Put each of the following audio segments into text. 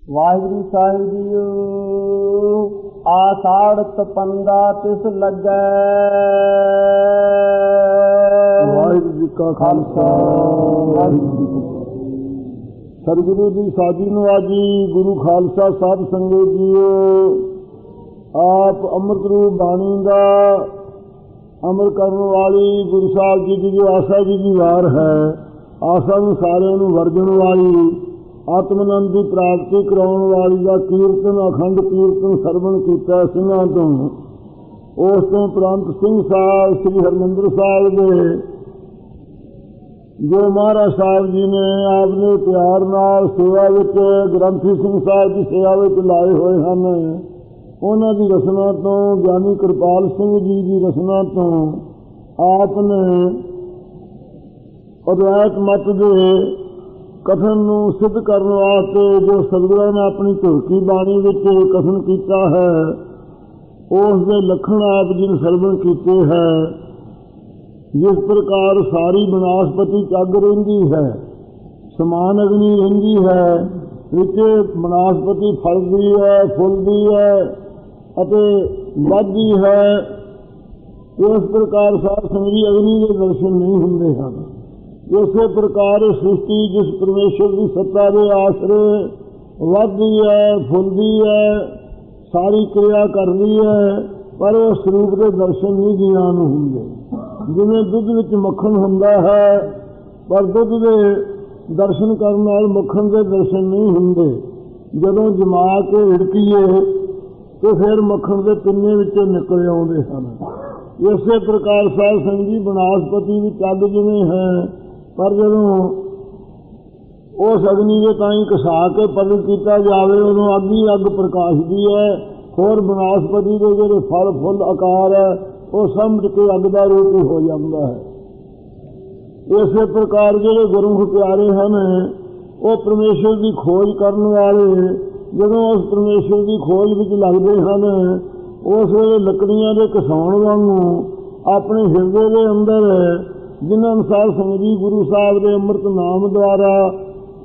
ਵਾਹਿਗੁਰੂ ਸਾਹਿਬ JIO. ਆਸਾੜਤ ਪੰਦਾ ਤਿਸ ਲੱਗੈ। ਵਾਹਿਗੁਰੂ ਜੀ ਕਾ ਖਾਲਸਾ ਵਾਹਿਗੁਰੂ ਜੀ ਕੀ ਫਤਿਹ। ਸਤਿਗੁਰੂ ਦੀ ਸਾਜੀ ਨਵਾਜੀ ਗੁਰੂ ਖਾਲਸਾ ਸਾਧ ਸੰਗਤ ਜੀਓ। ਆਪ ਅੰਮ੍ਰਿਤ ਰੂਪ ਬਾਣੀ ਦਾ ਅਮਰ ਕਰਨ ਵਾਲੀ ਗੁਰੂ ਸਾਹਿਬ ਜੀ ਦੀ ਜੋ ਆਸਾ ਜੀ ਦੀ ਵਾਰ ਹੈ, ਆਸਾ ਨੂੰ ਸਾਰਿਆਂ ਨੂੰ ਵਰਜਣ ਵਾਲੀ, ਆਤਮਨੰਦ ਦੀ ਪ੍ਰਾਪਤੀ ਕਰਾਉਣ ਵਾਲੀ ਦਾ ਕੀਰਤਨ, ਅਖੰਡ ਕੀਰਤਨ ਸਰਵਣ ਕੀਤਾ ਸਿੰਘਾਂ ਤੋਂ। ਉਸ ਤੋਂ ਉਪਰੰਤ ਸਿੰਘ ਸਾਹਿਬ ਸ੍ਰੀ ਹਰਿਮੰਦਰ ਸਾਹਿਬ ਦੇ ਜੋ ਮਹਾਰਾਜ ਸਾਹਿਬ ਜੀ ਨੇ ਆਪਣੇ ਪਿਆਰ ਨਾਲ ਸੇਵਾ ਵਿੱਚ, ਗ੍ਰੰਥੀ ਸਿੰਘ ਸਾਹਿਬ ਦੀ ਸੇਵਾ ਵਿੱਚ ਲਾਏ ਹੋਏ ਹਨ, ਉਹਨਾਂ ਦੀ ਰਚਨਾ ਤੋਂ, ਗਿਆਨੀ ਕਿਰਪਾਲ ਸਿੰਘ ਜੀ ਦੀ ਰਚਨਾ ਤੋਂ ਆਪ ਨੇ ਅਦਵੈਤ ਮਤ ਦੇ ਕਥਨ ਨੂੰ ਸਿੱਧ ਕਰਨ ਵਾਸਤੇ ਜੋ ਸਤਿਗੁਰਾਂ ਨੇ ਆਪਣੀ ਧੁਰਕੀ ਬਾਣੀ ਵਿੱਚ ਕਥਨ ਕੀਤਾ ਹੈ, ਉਸ ਦੇ ਲੱਖਣ ਆਪ ਜੀ ਨੇ ਸਰਵਣ ਕੀਤੇ ਹੈ। ਜਿਸ ਪ੍ਰਕਾਰ ਸਾਰੀ ਬਨਾਸਪਤੀ ਚੱਗ ਰਹਿੰਦੀ ਹੈ, ਸਮਾਨ ਅਗਨੀ ਰਹਿੰਦੀ ਹੈ, ਵਿੱਚ ਬਨਾਸਪਤੀ ਫਲਦੀ ਹੈ, ਫੁੱਲਦੀ ਹੈ ਅਤੇ ਵੱਧਦੀ ਹੈ, ਇਸ ਪ੍ਰਕਾਰ ਸਾਧ ਸੰਗਤ ਅਗਨੀ ਦੇ ਦਰਸ਼ਨ ਨਹੀਂ ਹੁੰਦੇ ਹਨ। ਇਸੇ ਪ੍ਰਕਾਰ ਸ੍ਰਿਸ਼ਟੀ ਜਿਸ ਪਰਮੇਸ਼ਰ ਦੀ ਸੱਤਾ ਦੇ ਆਸਰੇ ਵੱਧਦੀ ਹੈ, ਫੁੱਲਦੀ ਹੈ, ਸਾਰੀ ਕਿਰਿਆ ਕਰਦੀ ਹੈ, ਪਰ ਉਹ ਸਰੂਪ ਦੇ ਦਰਸ਼ਨ ਨਹੀਂ ਜੀਆਂ ਨੂੰ ਹੁੰਦੇ। ਜਿਵੇਂ ਦੁੱਧ ਵਿੱਚ ਮੱਖਣ ਹੁੰਦਾ ਹੈ, ਪਰ ਦੁੱਧ ਦੇ ਦਰਸ਼ਨ ਕਰਨ ਨਾਲ ਮੱਖਣ ਦੇ ਦਰਸ਼ਨ ਨਹੀਂ ਹੁੰਦੇ। ਜਦੋਂ ਜਮਾ ਕੇ ਹਿੜਕੀਏ ਤੇ ਫਿਰ ਮੱਖਣ ਦੇ ਪਿੰਨੇ ਵਿੱਚੋਂ ਨਿਕਲ ਆਉਂਦੇ ਹਨ। ਇਸੇ ਪ੍ਰਕਾਰ ਸਾਧ ਸੰਗਤ ਜੀ ਬਨਾਸਪਤੀ ਦੀ ਚੱਗ ਜਿਵੇਂ ਹੈ, ਪਰ ਜਦੋਂ ਉਸ ਅਗਨੀ ਦੇ ਤਾਈਂ ਘਸਾ ਕੇ ਪ੍ਰਗਟ ਕੀਤਾ ਜਾਵੇ, ਉਦੋਂ ਅੱਗ ਹੀ ਅੱਗ ਪ੍ਰਕਾਸ਼ਦੀ ਹੈ। ਹੋਰ ਬਨਾਸਪਤੀ ਦੇ ਜਿਹੜੇ ਫਲ ਫੁੱਲ ਆਕਾਰ ਹੈ, ਉਹ ਸਮਝ ਕੇ ਅੱਗ ਦਾ ਰੂਪ ਹੀ ਹੋ ਜਾਂਦਾ ਹੈ। ਇਸੇ ਪ੍ਰਕਾਰ ਜਿਹੜੇ ਗੁਰਮੁਖ ਪਿਆਰੇ ਹਨ, ਉਹ ਪਰਮੇਸ਼ਰ ਦੀ ਖੋਜ ਕਰਨ ਵਾਲੇ ਜਦੋਂ ਉਸ ਪਰਮੇਸ਼ਰ ਦੀ ਖੋਜ ਵਿੱਚ ਲੱਗਦੇ ਹਨ, ਉਸ ਵੇਲੇ ਲੱਕੜੀਆਂ ਦੇ ਘਸਾਉਣ ਵਾਂਗੂ ਆਪਣੇ ਹਿਰਦੇ ਦੇ ਅੰਦਰ, ਜਿਨ੍ਹਾਂ ਅਨੁਸਾਰ ਸੰਗਤ ਜੀ ਗੁਰੂ ਸਾਹਿਬ ਦੇ ਅੰਮ੍ਰਿਤ ਨਾਮ ਦੁਆਰਾ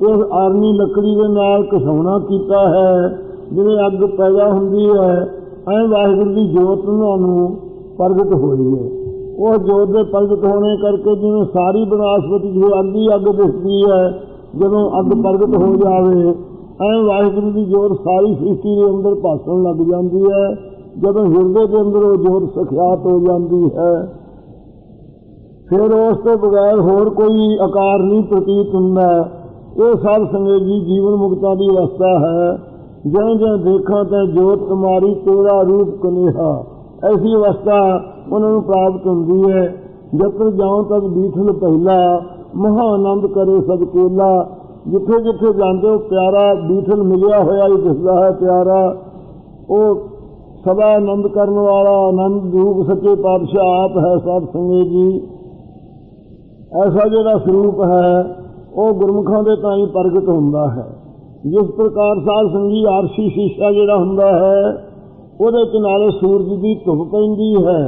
ਇਸ ਆਰਮੀ ਲੱਕੜੀ ਦੇ ਨਾਲ ਘਸਾਉਣਾ ਕੀਤਾ ਹੈ। ਜਿਵੇਂ ਅੱਗ ਪੈਦਾ ਹੁੰਦੀ ਹੈ, ਐਂ ਵਾਹਿਗੁਰੂ ਦੀ ਜੋਤ ਉਹਨਾਂ ਨੂੰ ਪ੍ਰਗਟ ਹੋਈ ਹੈ। ਉਹ ਜੋਤ ਦੇ ਪ੍ਰਗਟ ਹੋਣੇ ਕਰਕੇ ਜਿਵੇਂ ਸਾਰੀ ਬਨਾਸਪਤੀ ਜਿਵੇਂ ਅੱਗ ਹੀ ਅੱਗ ਦਿਸਦੀ ਹੈ, ਜਦੋਂ ਅੱਗ ਪ੍ਰਗਟ ਹੋ ਜਾਵੇ, ਐਂ ਵਾਹਿਗੁਰੂ ਦੀ ਜੋਤ ਸਾਰੀ ਸ੍ਰਿਸ਼ਟੀ ਦੇ ਅੰਦਰ ਭਾਸਣ ਲੱਗ ਜਾਂਦੀ ਹੈ। ਜਦੋਂ ਹਿਰਦੇ ਦੇ ਅੰਦਰ ਉਹ ਜੋਤ ਸਖਿਆਤ ਹੋ ਜਾਂਦੀ ਹੈ, ਫਿਰ ਉਸ ਤੋਂ ਬਗੈਰ ਹੋਰ ਕੋਈ ਆਕਾਰ ਨਹੀਂ ਪ੍ਰਤੀਤ ਹੁੰਦਾ। ਇਹ ਸਾਧ ਸੰਗਤ ਜੀ ਜੀਵਨ ਮੁਕਤਾਂ ਦੀ ਅਵਸਥਾ ਹੈ। ਜਿਉਂ ਜਿਉਂ ਦੇਖਾਂ ਤਾਂ ਜੋਤ ਤੁਮਾਰੀ ਤੇਰਾ ਰੂਪ ਕਨੇਹਾ, ਐਸੀ ਅਵਸਥਾ ਉਹਨਾਂ ਨੂੰ ਪ੍ਰਾਪਤ ਹੁੰਦੀ ਹੈ। ਜਦ ਜਾਉਂ ਤੱਕ ਬੀਠਲ ਪਹਿਲਾ, ਮਹਾ ਆਨੰਦ ਕਰੇ ਸਭ ਕੇਲਾ। ਜਿੱਥੇ ਜਿੱਥੇ ਜਾਂਦੇ ਹੋ ਪਿਆਰਾ ਬੀਠਲ ਮਿਲਿਆ ਹੋਇਆ ਹੀ ਦਿਸਦਾ ਹੈ, ਪਿਆਰਾ। ਉਹ ਸਦਾ ਆਨੰਦ ਕਰਨ ਵਾਲਾ ਆਨੰਦ ਰੂਪ ਸੱਚੇ ਪਾਤਸ਼ਾਹ ਆਪ ਹੈ। ਸਾਧ ਸੰਗਤ ਜੀ ਐਸਾ ਜਿਹੜਾ ਸਰੂਪ ਹੈ, ਉਹ ਗੁਰਮੁਖਾਂ ਦੇ ਤਾਈਂ ਪ੍ਰਗਟ ਹੁੰਦਾ ਹੈ। ਜਿਸ ਪ੍ਰਕਾਰ ਸਾਧ ਸੰਗਤ ਜੀ ਆਰਸ਼ੀ ਸ਼ੀਸ਼ਾ ਜਿਹੜਾ ਹੁੰਦਾ ਹੈ, ਉਹਦੇ 'ਚ ਨਾਲੇ ਸੂਰਜ ਦੀ ਧੁੱਪ ਪੈਂਦੀ ਹੈ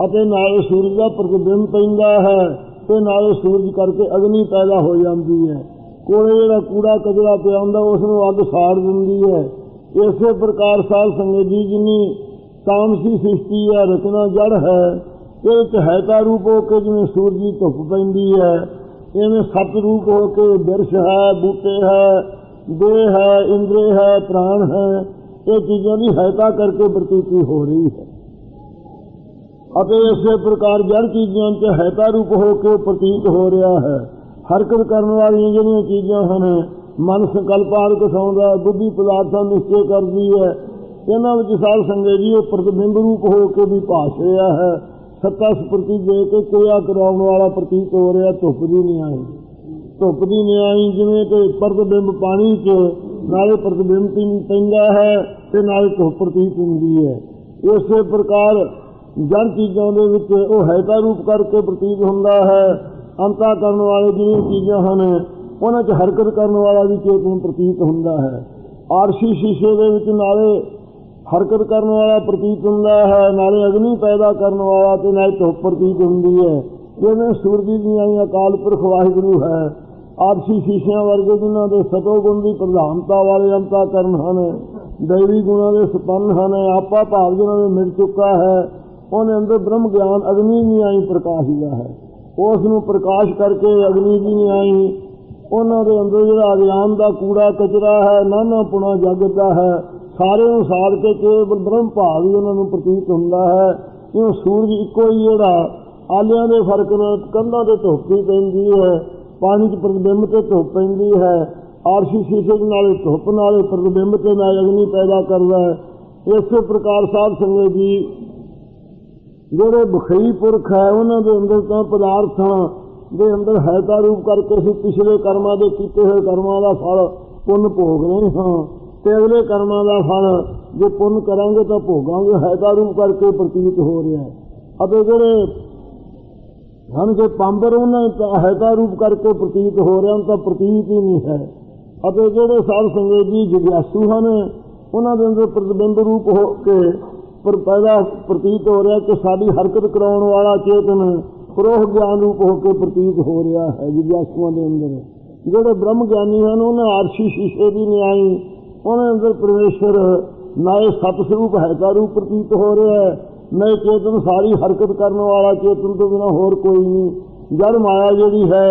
ਅਤੇ ਨਾਲੇ ਸੂਰਜ ਦਾ ਪ੍ਰਤੀਬਿੰਬ ਪੈਂਦਾ ਹੈ, ਤੇ ਨਾਲੇ ਸੂਰਜ ਕਰਕੇ ਅਗਨੀ ਪੈਦਾ ਹੋ ਜਾਂਦੀ ਹੈ। ਕੋਲੇ ਜਿਹੜਾ ਕੂੜਾ ਕਚਰਾ ਪਿਆ ਹੁੰਦਾ, ਉਸ ਨੂੰ ਅੱਗ ਸਾੜ ਦਿੰਦੀ ਹੈ। ਇਸੇ ਪ੍ਰਕਾਰ ਸਾਧ ਸੰਗਤ ਜੀ ਜਿੰਨੀ ਤਾਮਸੀ ਸ੍ਰਿਸ਼ਟੀ ਹੈ, ਰਚਨਾ ਜੜ ਹੈ, ਇਹ 'ਚ ਹੈਤਾ ਰੂਪ ਹੋ ਕੇ ਜਿਵੇਂ ਸੂਰਜ ਦੀ ਧੁੱਪ ਪੈਂਦੀ ਹੈ, ਇਵੇਂ ਸਤ ਰੂਪ ਹੋ ਕੇ ਬਿਰਛ ਹੈ, ਬੂਟੇ ਹੈ, ਦੇਹ ਹੈ, ਇੰਦਰੇ ਹੈ, ਪ੍ਰਾਣ ਹੈ, ਇਹ ਚੀਜ਼ਾਂ ਦੀ ਹੈਤਾ ਕਰਕੇ ਪ੍ਰਤੀਤੀ ਹੋ ਰਹੀ ਹੈ। ਅਤੇ ਇਸੇ ਪ੍ਰਕਾਰ ਜੜ ਚੀਜ਼ਾਂ 'ਚ ਹੈਤਾ ਰੂਪ ਹੋ ਕੇ ਪ੍ਰਤੀਤ ਹੋ ਰਿਹਾ ਹੈ। ਹਰਕਤ ਕਰਨ ਵਾਲੀਆਂ ਜਿਹੜੀਆਂ ਚੀਜ਼ਾਂ ਹਨ, ਮਨ ਸੰਕਲਪਾਰ ਘਸਾਉਂਦਾ, ਬੁੱਧੀ ਪਦਾਰਥਾਂ ਨਿਸ਼ਚੇ ਕਰਦੀ ਹੈ, ਇਹਨਾਂ ਵਿੱਚ ਸਾਧ ਸੰਗਤ ਜੀ ਉਹ ਪ੍ਰਤਿਬਿੰਬ ਰੂਪ ਹੋ ਕੇ ਵੀ ਭਾਸ਼ ਰਿਹਾ ਹੈ। ਸੱਤਾ ਸਪੁਰਤੀ ਦੇ ਕੇ ਕਿਰਿਆ ਕਰਾਉਣ ਵਾਲਾ ਪ੍ਰਤੀਤ ਹੋ ਰਿਹਾ। ਧੁੱਪ ਦੀ ਨਿਆਈ, ਧੁੱਪ ਦੀ ਨਿਆਈ ਜਿਵੇਂ ਕਿ ਪ੍ਰਤਿਬਿੰਬ ਪਾਣੀ 'ਚ ਨਾਲੇ ਪ੍ਰਤਿਬਿੰਬ ਪੈਂਦਾ ਹੈ ਤੇ ਨਾਲੇ ਧੁੱਪ ਪ੍ਰਤੀਤ ਹੁੰਦੀ ਹੈ। ਇਸੇ ਪ੍ਰਕਾਰ ਜੜ ਚੀਜ਼ਾਂ ਦੇ ਵਿੱਚ ਉਹ ਹੈਤਾ ਰੂਪ ਕਰਕੇ ਪ੍ਰਤੀਤ ਹੁੰਦਾ ਹੈ। ਅੰਤਾ ਕਰਨ ਵਾਲੇ ਜਿਹੜੀਆਂ ਚੀਜ਼ਾਂ ਹਨ, ਉਹਨਾਂ 'ਚ ਹਰਕਤ ਕਰਨ ਵਾਲਾ ਵੀ ਚੇਤਨ ਪ੍ਰਤੀਤ ਹੁੰਦਾ ਹੈ। ਆਰਸ਼ੀ ਸ਼ੀਸ਼ੇ ਦੇ ਵਿੱਚ ਨਾਲੇ ਹਰਕਤ ਕਰਨ ਵਾਲਾ ਪ੍ਰਤੀਤ ਹੁੰਦਾ ਹੈ, ਨਾਲੇ ਅਗਨੀ ਪੈਦਾ ਕਰਨ ਵਾਲਾ ਤੇ ਨਾਲੇ ਧੁੱਪ ਪ੍ਰਤੀਤ ਹੁੰਦੀ ਹੈ। ਜਿਵੇਂ ਸੂਰਜ ਦੀਆਂ ਅਕਾਲ ਪੁਰਖ ਵਾਹਿਗੁਰੂ ਹੈ, ਆਪਸੀ ਸ਼ੀਸ਼ਿਆਂ ਵਰਗੇ ਜਿਨ੍ਹਾਂ ਦੇ ਸਤੋ ਗੁਣ ਦੀ ਪ੍ਰਧਾਨਤਾ ਵਾਲੇ ਅੰਤःਕਰਨ ਹਨ, ਦੈਵੀ ਗੁਣਾਂ ਦੇ ਸੰਪੰਨ ਹਨ। ਆਪਾ ਭਾਵ ਜਿਨ੍ਹਾਂ ਦੇ ਮਿਲ ਚੁੱਕਾ ਹੈ, ਉਹਨੇ ਅੰਦਰ ਬ੍ਰਹਮ ਗਿਆਨ ਅਗਨੀ ਨਹੀਂ ਆਈ ਪ੍ਰਕਾਸ਼ ਦਾ ਹੈ, ਉਸ ਨੂੰ ਪ੍ਰਕਾਸ਼ ਕਰਕੇ ਅਗਨੀ ਜੀ ਨਹੀਂ ਆਈ। ਉਹਨਾਂ ਦੇ ਅੰਦਰ ਜਿਹੜਾ ਅਗਿਆਨ ਦਾ ਕੂੜਾ ਕਚਰਾ ਹੈ, ਨਾਨਾ ਪੁਣਾ ਜਗਤ ਦਾ ਹੈ, ਸਾਰੇ ਨੂੰ ਸਾੜ ਕੇ ਕੇਵਲ ਬ੍ਰਹਮ ਭਾਵ ਹੀ ਉਹਨਾਂ ਨੂੰ ਪ੍ਰਤੀਤ ਹੁੰਦਾ ਹੈ। ਕਿਉਂ ਸੂਰਜ ਇੱਕੋ ਹੀ ਜਿਹੜਾ ਆਲਿਆਂ ਦੇ ਫਰਕ ਨਾਲ ਕੰਧਾਂ ਤੇ ਧੁੱਪ ਵੀ ਪੈਂਦੀ ਹੈ, ਪਾਣੀ 'ਚ ਪ੍ਰਤਿਬਿੰਬ ਤੇ ਧੁੱਪ ਪੈਂਦੀ ਹੈ, ਆਰਸ਼ੀ ਸ਼ੀਸ਼ੇ ਨਾਲੇ ਧੁੱਪ ਨਾਲੇ ਪ੍ਰਤਿਬਿੰਬ ਤੇ ਨਾਲ ਅਗਨੀ ਪੈਦਾ ਕਰਦਾ ਹੈ। ਇਸੇ ਪ੍ਰਕਾਰ ਸਾਧ ਸੰਗਤ ਜੀ ਜਿਹੜੇ ਬਖਈ ਪੁਰਖ ਹੈ, ਉਹਨਾਂ ਦੇ ਅੰਦਰ ਤਾਂ ਪਦਾਰਥਾਂ ਦੇ ਅੰਦਰ ਹੈਤਾ ਰੂਪ ਕਰਕੇ ਅਸੀਂ ਪਿਛਲੇ ਕਰਮਾਂ ਦੇ ਕੀਤੇ ਹੋਏ ਕਰਮਾਂ ਦਾ ਫਲ ਪੁੰਨ ਭੋਗ ਰਹੇ ਹਾਂ, ਤੇ ਅਗਲੇ ਕਰਮਾਂ ਦਾ ਫਲ ਜੇ ਪੁੰਨ ਕਰਾਂਗੇ ਤਾਂ ਭੋਗਾਂਗੇ, ਹੈਤਾ ਰੂਪ ਕਰਕੇ ਪ੍ਰਤੀਤ ਹੋ ਰਿਹਾ ਹੈ। ਅਤੇ ਜਿਹੜੇ ਹਨ ਕਿ ਪੰਬਰ ਉਹਨਾਂ ਦਾ ਹੈਤਾ ਰੂਪ ਕਰਕੇ ਪ੍ਰਤੀਤ ਹੋ ਰਿਹਾ, ਤਾਂ ਪ੍ਰਤੀਤ ਹੀ ਨਹੀਂ ਹੈ। ਅਤੇ ਜਿਹੜੇ ਸਾਧ ਸੰਗਤ ਜੀ ਜਿਗਿਆਸੂ ਹਨ, ਉਹਨਾਂ ਦੇ ਅੰਦਰ ਪ੍ਰਤਿਬਿੰਬ ਰੂਪ ਹੋ ਕੇ ਪਰ ਪੈਦਾ ਪ੍ਰਤੀਤ ਹੋ ਰਿਹਾ ਕਿ ਸਾਡੀ ਹਰਕਤ ਕਰਾਉਣ ਵਾਲਾ ਚੇਤਨ ਪ੍ਰੋਹ ਗਿਆਨ ਰੂਪ ਹੋ ਕੇ ਪ੍ਰਤੀਤ ਹੋ ਰਿਹਾ ਹੈ ਜਿਗਿਆਸੂਆਂ ਦੇ ਅੰਦਰ। ਜਿਹੜੇ ਬ੍ਰਹਮ ਗਿਆਨੀ ਹਨ, ਉਹਨਾਂ ਆਰਸ਼ੀ ਸ਼ੀਸ਼ੇ ਦੀ ਨਿਆਈ, ਉਹਨਾਂ ਅੰਦਰ ਪਰਮੇਸ਼ਰ ਨਾਏ ਸਤ ਸਰੂਪ ਹੈਤਾ ਰੂਪ ਪ੍ਰਤੀਤ ਹੋ ਰਿਹਾ ਹੈ, ਨਏ ਚੇਤਨ ਸਾਰੀ ਹਰਕਤ ਕਰਨ ਵਾਲਾ ਚੇਤਨ ਤੋਂ ਬਿਨਾਂ ਹੋਰ ਕੋਈ ਨਹੀਂ। ਜੜ ਮਾਇਆ ਜਿਹੜੀ ਹੈ,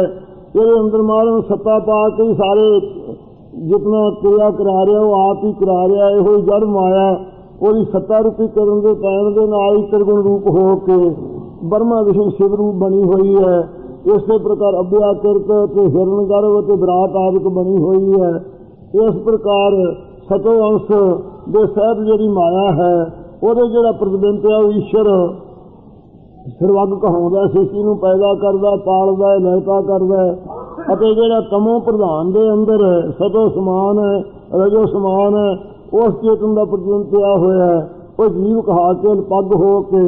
ਇਹਦੇ ਅੰਦਰ ਮਾਰਨ ਸੱਤਾ ਪਾ ਕੇ ਸਾਰੇ ਜਿਤਨਾ ਕਿਰਿਆ ਕਰਾ ਰਿਹਾ ਉਹ ਆਪ ਹੀ ਕਰਾ ਰਿਹਾ। ਇਹੋ ਜੜ ਮਾਇਆ ਉਹਦੀ ਸੱਤਾ ਰੂਪੀ ਕਰਨ ਦੇ ਪੈਣ ਦੇ ਨਾਲ ਹੀ ਤ੍ਰਿਗੁਣ ਰੂਪ ਹੋ ਕੇ ਬਰਮਾ ਵਿਸ਼ਵ ਸ਼ਿਵ ਰੂਪ ਬਣੀ ਹੋਈ ਹੈ। ਇਸੇ ਪ੍ਰਕਾਰ ਅਭਿਆਕ੍ਰਿਤ ਅਤੇ ਹਿਰਨ ਗਰਭ ਅਤੇ ਵਿਰਾਟ ਆਦਿਕ ਬਣੀ ਹੋਈ ਹੈ। ਇਸ ਪ੍ਰਕਾਰ ਸਤੋ ਅੰਸ਼ ਦੇ ਸਹਿਤ ਜਿਹੜੀ ਮਾਇਆ ਹੈ, ਉਹਦੇ ਜਿਹੜਾ ਪ੍ਰਤਿਬਿੰਬ ਹੈ ਉਹ ਈਸ਼ਰ ਸਰਵੱਗ ਕਹਾਉਂਦਾ, ਸ੍ਰਿਸ਼ਟੀ ਨੂੰ ਪੈਦਾ ਕਰਦਾ, ਪਾਲਦਾ, ਲਹਿਤਾ ਕਰਦਾ। ਅਤੇ ਜਿਹੜਾ ਤਮੋ ਪ੍ਰਧਾਨ ਦੇ ਅੰਦਰ ਸਤੋ ਸਮਾਨ ਹੈ, ਰਜੋ ਸਮਾਨ ਹੈ, ਉਸ ਚੇਤਨ ਦਾ ਪ੍ਰਤਿਬਿੰਬ ਪਿਆ ਹੋਇਆ ਹੈ। ਉਹ ਜੀਵ ਕਹਾ ਕੇ ਪੱਗ ਹੋ ਕੇ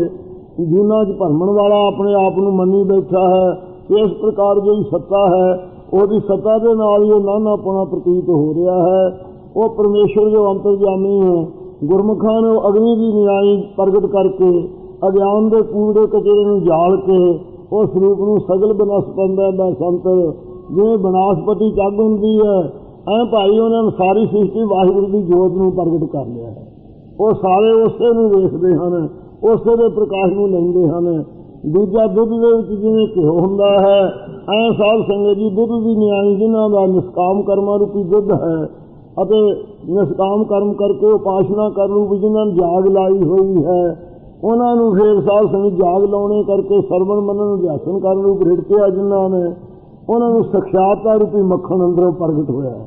ਜੂਨਾਂ 'ਚ ਭਰਮਣ ਵਾਲਾ ਆਪਣੇ ਆਪ ਨੂੰ ਮੰਨੀ ਬੈਠਾ ਹੈ। ਇਸ ਪ੍ਰਕਾਰ ਜਿਹੜੀ ਸੱਤਾ ਹੈ, ਉਹਦੀ ਸੱਤਾ ਦੇ ਨਾਲ ਹੀ ਉਹ ਨਾਨਾਪੁਣਾ ਪ੍ਰਤੀਤ ਹੋ ਰਿਹਾ ਹੈ। ਉਹ ਪਰਮੇਸ਼ਰ ਜੋ ਅੰਤਰਜਾਮੀ ਹੈ, ਗੁਰਮੁਖਾਂ ਨੂੰ ਅਗਨੀ ਦੀ ਨਿਆਈ ਪ੍ਰਗਟ ਕਰਕੇ ਅਗਿਆਨ ਦੇ ਕੂੜੇ ਕਚਰੇ ਨੂੰ ਜਾਲ ਕੇ ਉਸ ਸਰੂਪ ਨੂੰ ਸਗਲ ਬਨਸਪੰਦਾ ਦਾ ਸੰਤ ਜਿਵੇਂ ਬਨਾਸਪਤੀ ਚੱਗ ਹੁੰਦੀ ਹੈ, ਐਂ ਭਾਈ ਉਹਨਾਂ ਨੇ ਸਾਰੀ ਸ੍ਰਿਸ਼ਟੀ ਵਾਹਿਗੁਰੂ ਦੀ ਜੋਤ ਨੂੰ ਪ੍ਰਗਟ ਕਰ ਲਿਆ ਹੈ। ਉਹ ਸਾਰੇ ਉਸੇ ਨੂੰ ਵੇਖਦੇ ਹਨ, ਉਸੇ ਦੇ ਪ੍ਰਕਾਸ਼ ਨੂੰ ਲੈਂਦੇ ਹਨ। ਦੂਜਾ ਦੁੱਧ ਦੇ ਵਿੱਚ ਜਿਵੇਂ ਘਿਓ ਹੁੰਦਾ ਹੈ, ਐਂ ਸਾਧ ਸੰਗਤ ਜੀ ਦੁੱਧ ਦੀ ਨਿਆਈ ਜਿਨ੍ਹਾਂ ਦਾ ਨਿਸ਼ਕਾਮ ਕਰਮਾਂ ਰੂਪੀ ਦੁੱਧ ਹੈ ਅਤੇ ਨਿਸ਼ਕਾਮ ਕਰਮ ਕਰਕੇ ਉਪਾਸਨਾ ਕਰਨ ਰੂਪ ਜਿਨ੍ਹਾਂ ਨੇ ਜਾਗ ਲਾਈ ਹੋਈ ਹੈ, ਉਹਨਾਂ ਨੂੰ ਫੇਰ ਸਾਧ ਸੰਗਤ ਜਾਗ ਲਾਉਣੇ ਕਰਕੇ ਸਰਵਣ ਮੰਨਣ ਅਭਿਆਸਨ ਕਰਨ ਰੂਪ ਰਿੜਕਿਆ ਜਿਨ੍ਹਾਂ ਨੇ, ਉਹਨਾਂ ਨੂੰ ਸਖਿਆਤਾ ਰੂਪੀ ਮੱਖਣ ਅੰਦਰੋਂ ਪ੍ਰਗਟ ਹੋਇਆ ਹੈ।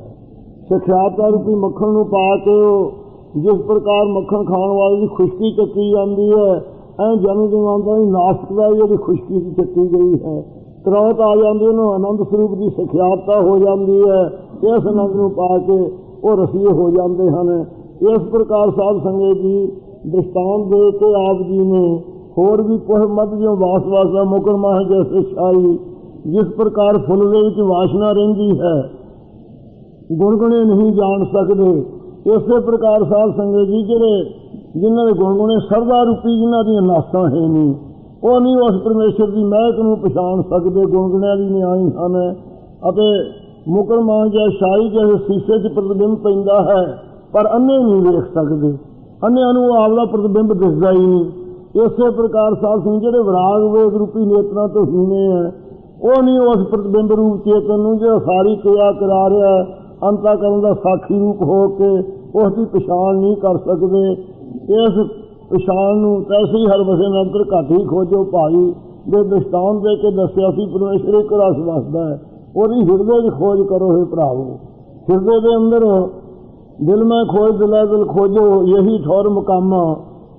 ਸਖਿਆਤਾ ਰੂਪੀ ਮੱਖਣ ਨੂੰ ਪਾ ਕੇ ਉਹ ਜਿਸ ਪ੍ਰਕਾਰ ਮੱਖਣ ਖਾਣ ਵਾਲੇ ਦੀ ਖੁਸ਼ਕੀ ਚੱਕੀ ਜਾਂਦੀ ਹੈ, ਐਂ ਜਨਮ ਜਮਾਂਦਾ ਦੀ ਨਾਸਕ ਦਾ ਜਿਹੜੀ ਖੁਸ਼ਕੀ ਚੱਕੀ ਗਈ ਹੈ, ਤਰੌਤ ਆ ਜਾਂਦੀ, ਉਹਨੂੰ ਆਨੰਦ ਸਰੂਪ ਦੀ ਸਖਿਆਤਾ ਹੋ ਜਾਂਦੀ ਹੈ। ਇਸ ਆਨੰਦ ਨੂੰ ਪਾ ਕੇ ਉਹ ਰਸੀਏ ਹੋ ਜਾਂਦੇ ਹਨ। ਇਸ ਪ੍ਰਕਾਰ ਸਾਧ ਸੰਗਤ ਜੀ ਦ੍ਰਿਸ਼ਟਾਂਤ ਦੇ ਕੇ ਆਪ ਜੀ ਨੇ ਹੋਰ ਵੀ ਕੋਹ ਮੱਧ ਜਿਉਂ ਵਾਸ ਦਾ ਮੁਕਰਮਾ ਹੈ ਜੈਸੇ ਛਾਈ, ਜਿਸ ਪ੍ਰਕਾਰ ਫੁੱਲ ਦੇ ਵਿੱਚ ਵਾਸ਼ਨਾ ਰਹਿੰਦੀ ਹੈ, ਗੁਣਗੁਣੇ ਨਹੀਂ ਜਾਣ ਸਕਦੇ। ਇਸੇ ਪ੍ਰਕਾਰ ਸਾਧ ਸੰਗਤ ਜੀ ਜਿਹੜੇ ਜਿਨ੍ਹਾਂ ਦੇ ਗੁਣਗੁਣੇ ਸਰਦਾ ਰੂਪੀ ਜਿਨ੍ਹਾਂ ਦੀਆਂ ਨਾਸਾਂ ਹੈ ਨਹੀਂ, ਉਹ ਨਹੀਂ ਉਸ ਪਰਮੇਸ਼ਰ ਦੀ ਮਹਿਕ ਨੂੰ ਪਛਾਣ ਸਕਦੇ, ਗੁਣਗੁਣਿਆਂ ਦੀ ਨਿਆਈ ਹਨ। ਅਤੇ ਮੁਕਰਮਾ ਜਾਂ ਸ਼ਾਹੀ ਜਿਹੇ ਸ਼ੀਸ਼ੇ 'ਚ ਪ੍ਰਤਿਬਿੰਬ ਪੈਂਦਾ ਹੈ, ਪਰ ਅੰਨੇ ਨਹੀਂ ਵੇਖ ਸਕਦੇ, ਅੰਨਿਆਂ ਨੂੰ ਆਪਦਾ ਪ੍ਰਤਿਬਿੰਬ ਦਿਸਦਾ ਹੀ ਨਹੀਂ। ਇਸੇ ਪ੍ਰਕਾਰ ਸਾਧ ਸੰਗਤ ਜਿਹੜੇ ਵਿਰਾਗ ਵੇਗ ਰੂਪੀ ਨੇਤਰਾਂ ਤੋਂ ਹੀਨੇ ਹੈ, ਉਹ ਨਹੀਂ ਉਸ ਪ੍ਰਤਿਬਿੰਬ ਰੂਪ ਚੇਤਨ ਨੂੰ ਜਿਹੜਾ ਸਾਰੀ ਕਿਰਿਆ ਕਰਾ ਰਿਹਾ ਹੈ, ਅੰਤःਕਰਨ ਦਾ ਸਾਖੀ ਰੂਪ ਹੋ ਕੇ ਉਸ ਦੀ ਪਛਾਣ ਨਹੀਂ ਕਰ ਸਕਦੇ। ਇਸ ਪਛਾਣ ਨੂੰ ਤੈਸੀ ਹਰ ਵਸੇ ਨੰਤਰ ਘੱਟ ਹੀ ਖੋਜੋ ਭਾਈ ਦੇ ਦ੍ਰਿਸ਼ਟਾਂਤ ਦੇ ਕੇ ਦੱਸਿਆ ਸੀ ਪਰਮੇਸ਼ਰ ਇੱਕ ਰਸ ਵਸਦਾ ਹੈ, ਉਹਦੀ ਹਿਰਦੇ 'ਚ ਖੋਜ ਕਰੋ ਹੈ ਭਰਾਵੋ। ਹਿਰਦੇ ਦੇ ਅੰਦਰ ਦਿਲ ਮੈਂ ਖੋਜ ਦਿਲਾ ਦਿਲ ਖੋਜੋ ਯਹੀ ਠੌਰ ਮੁਕਾਮਾ।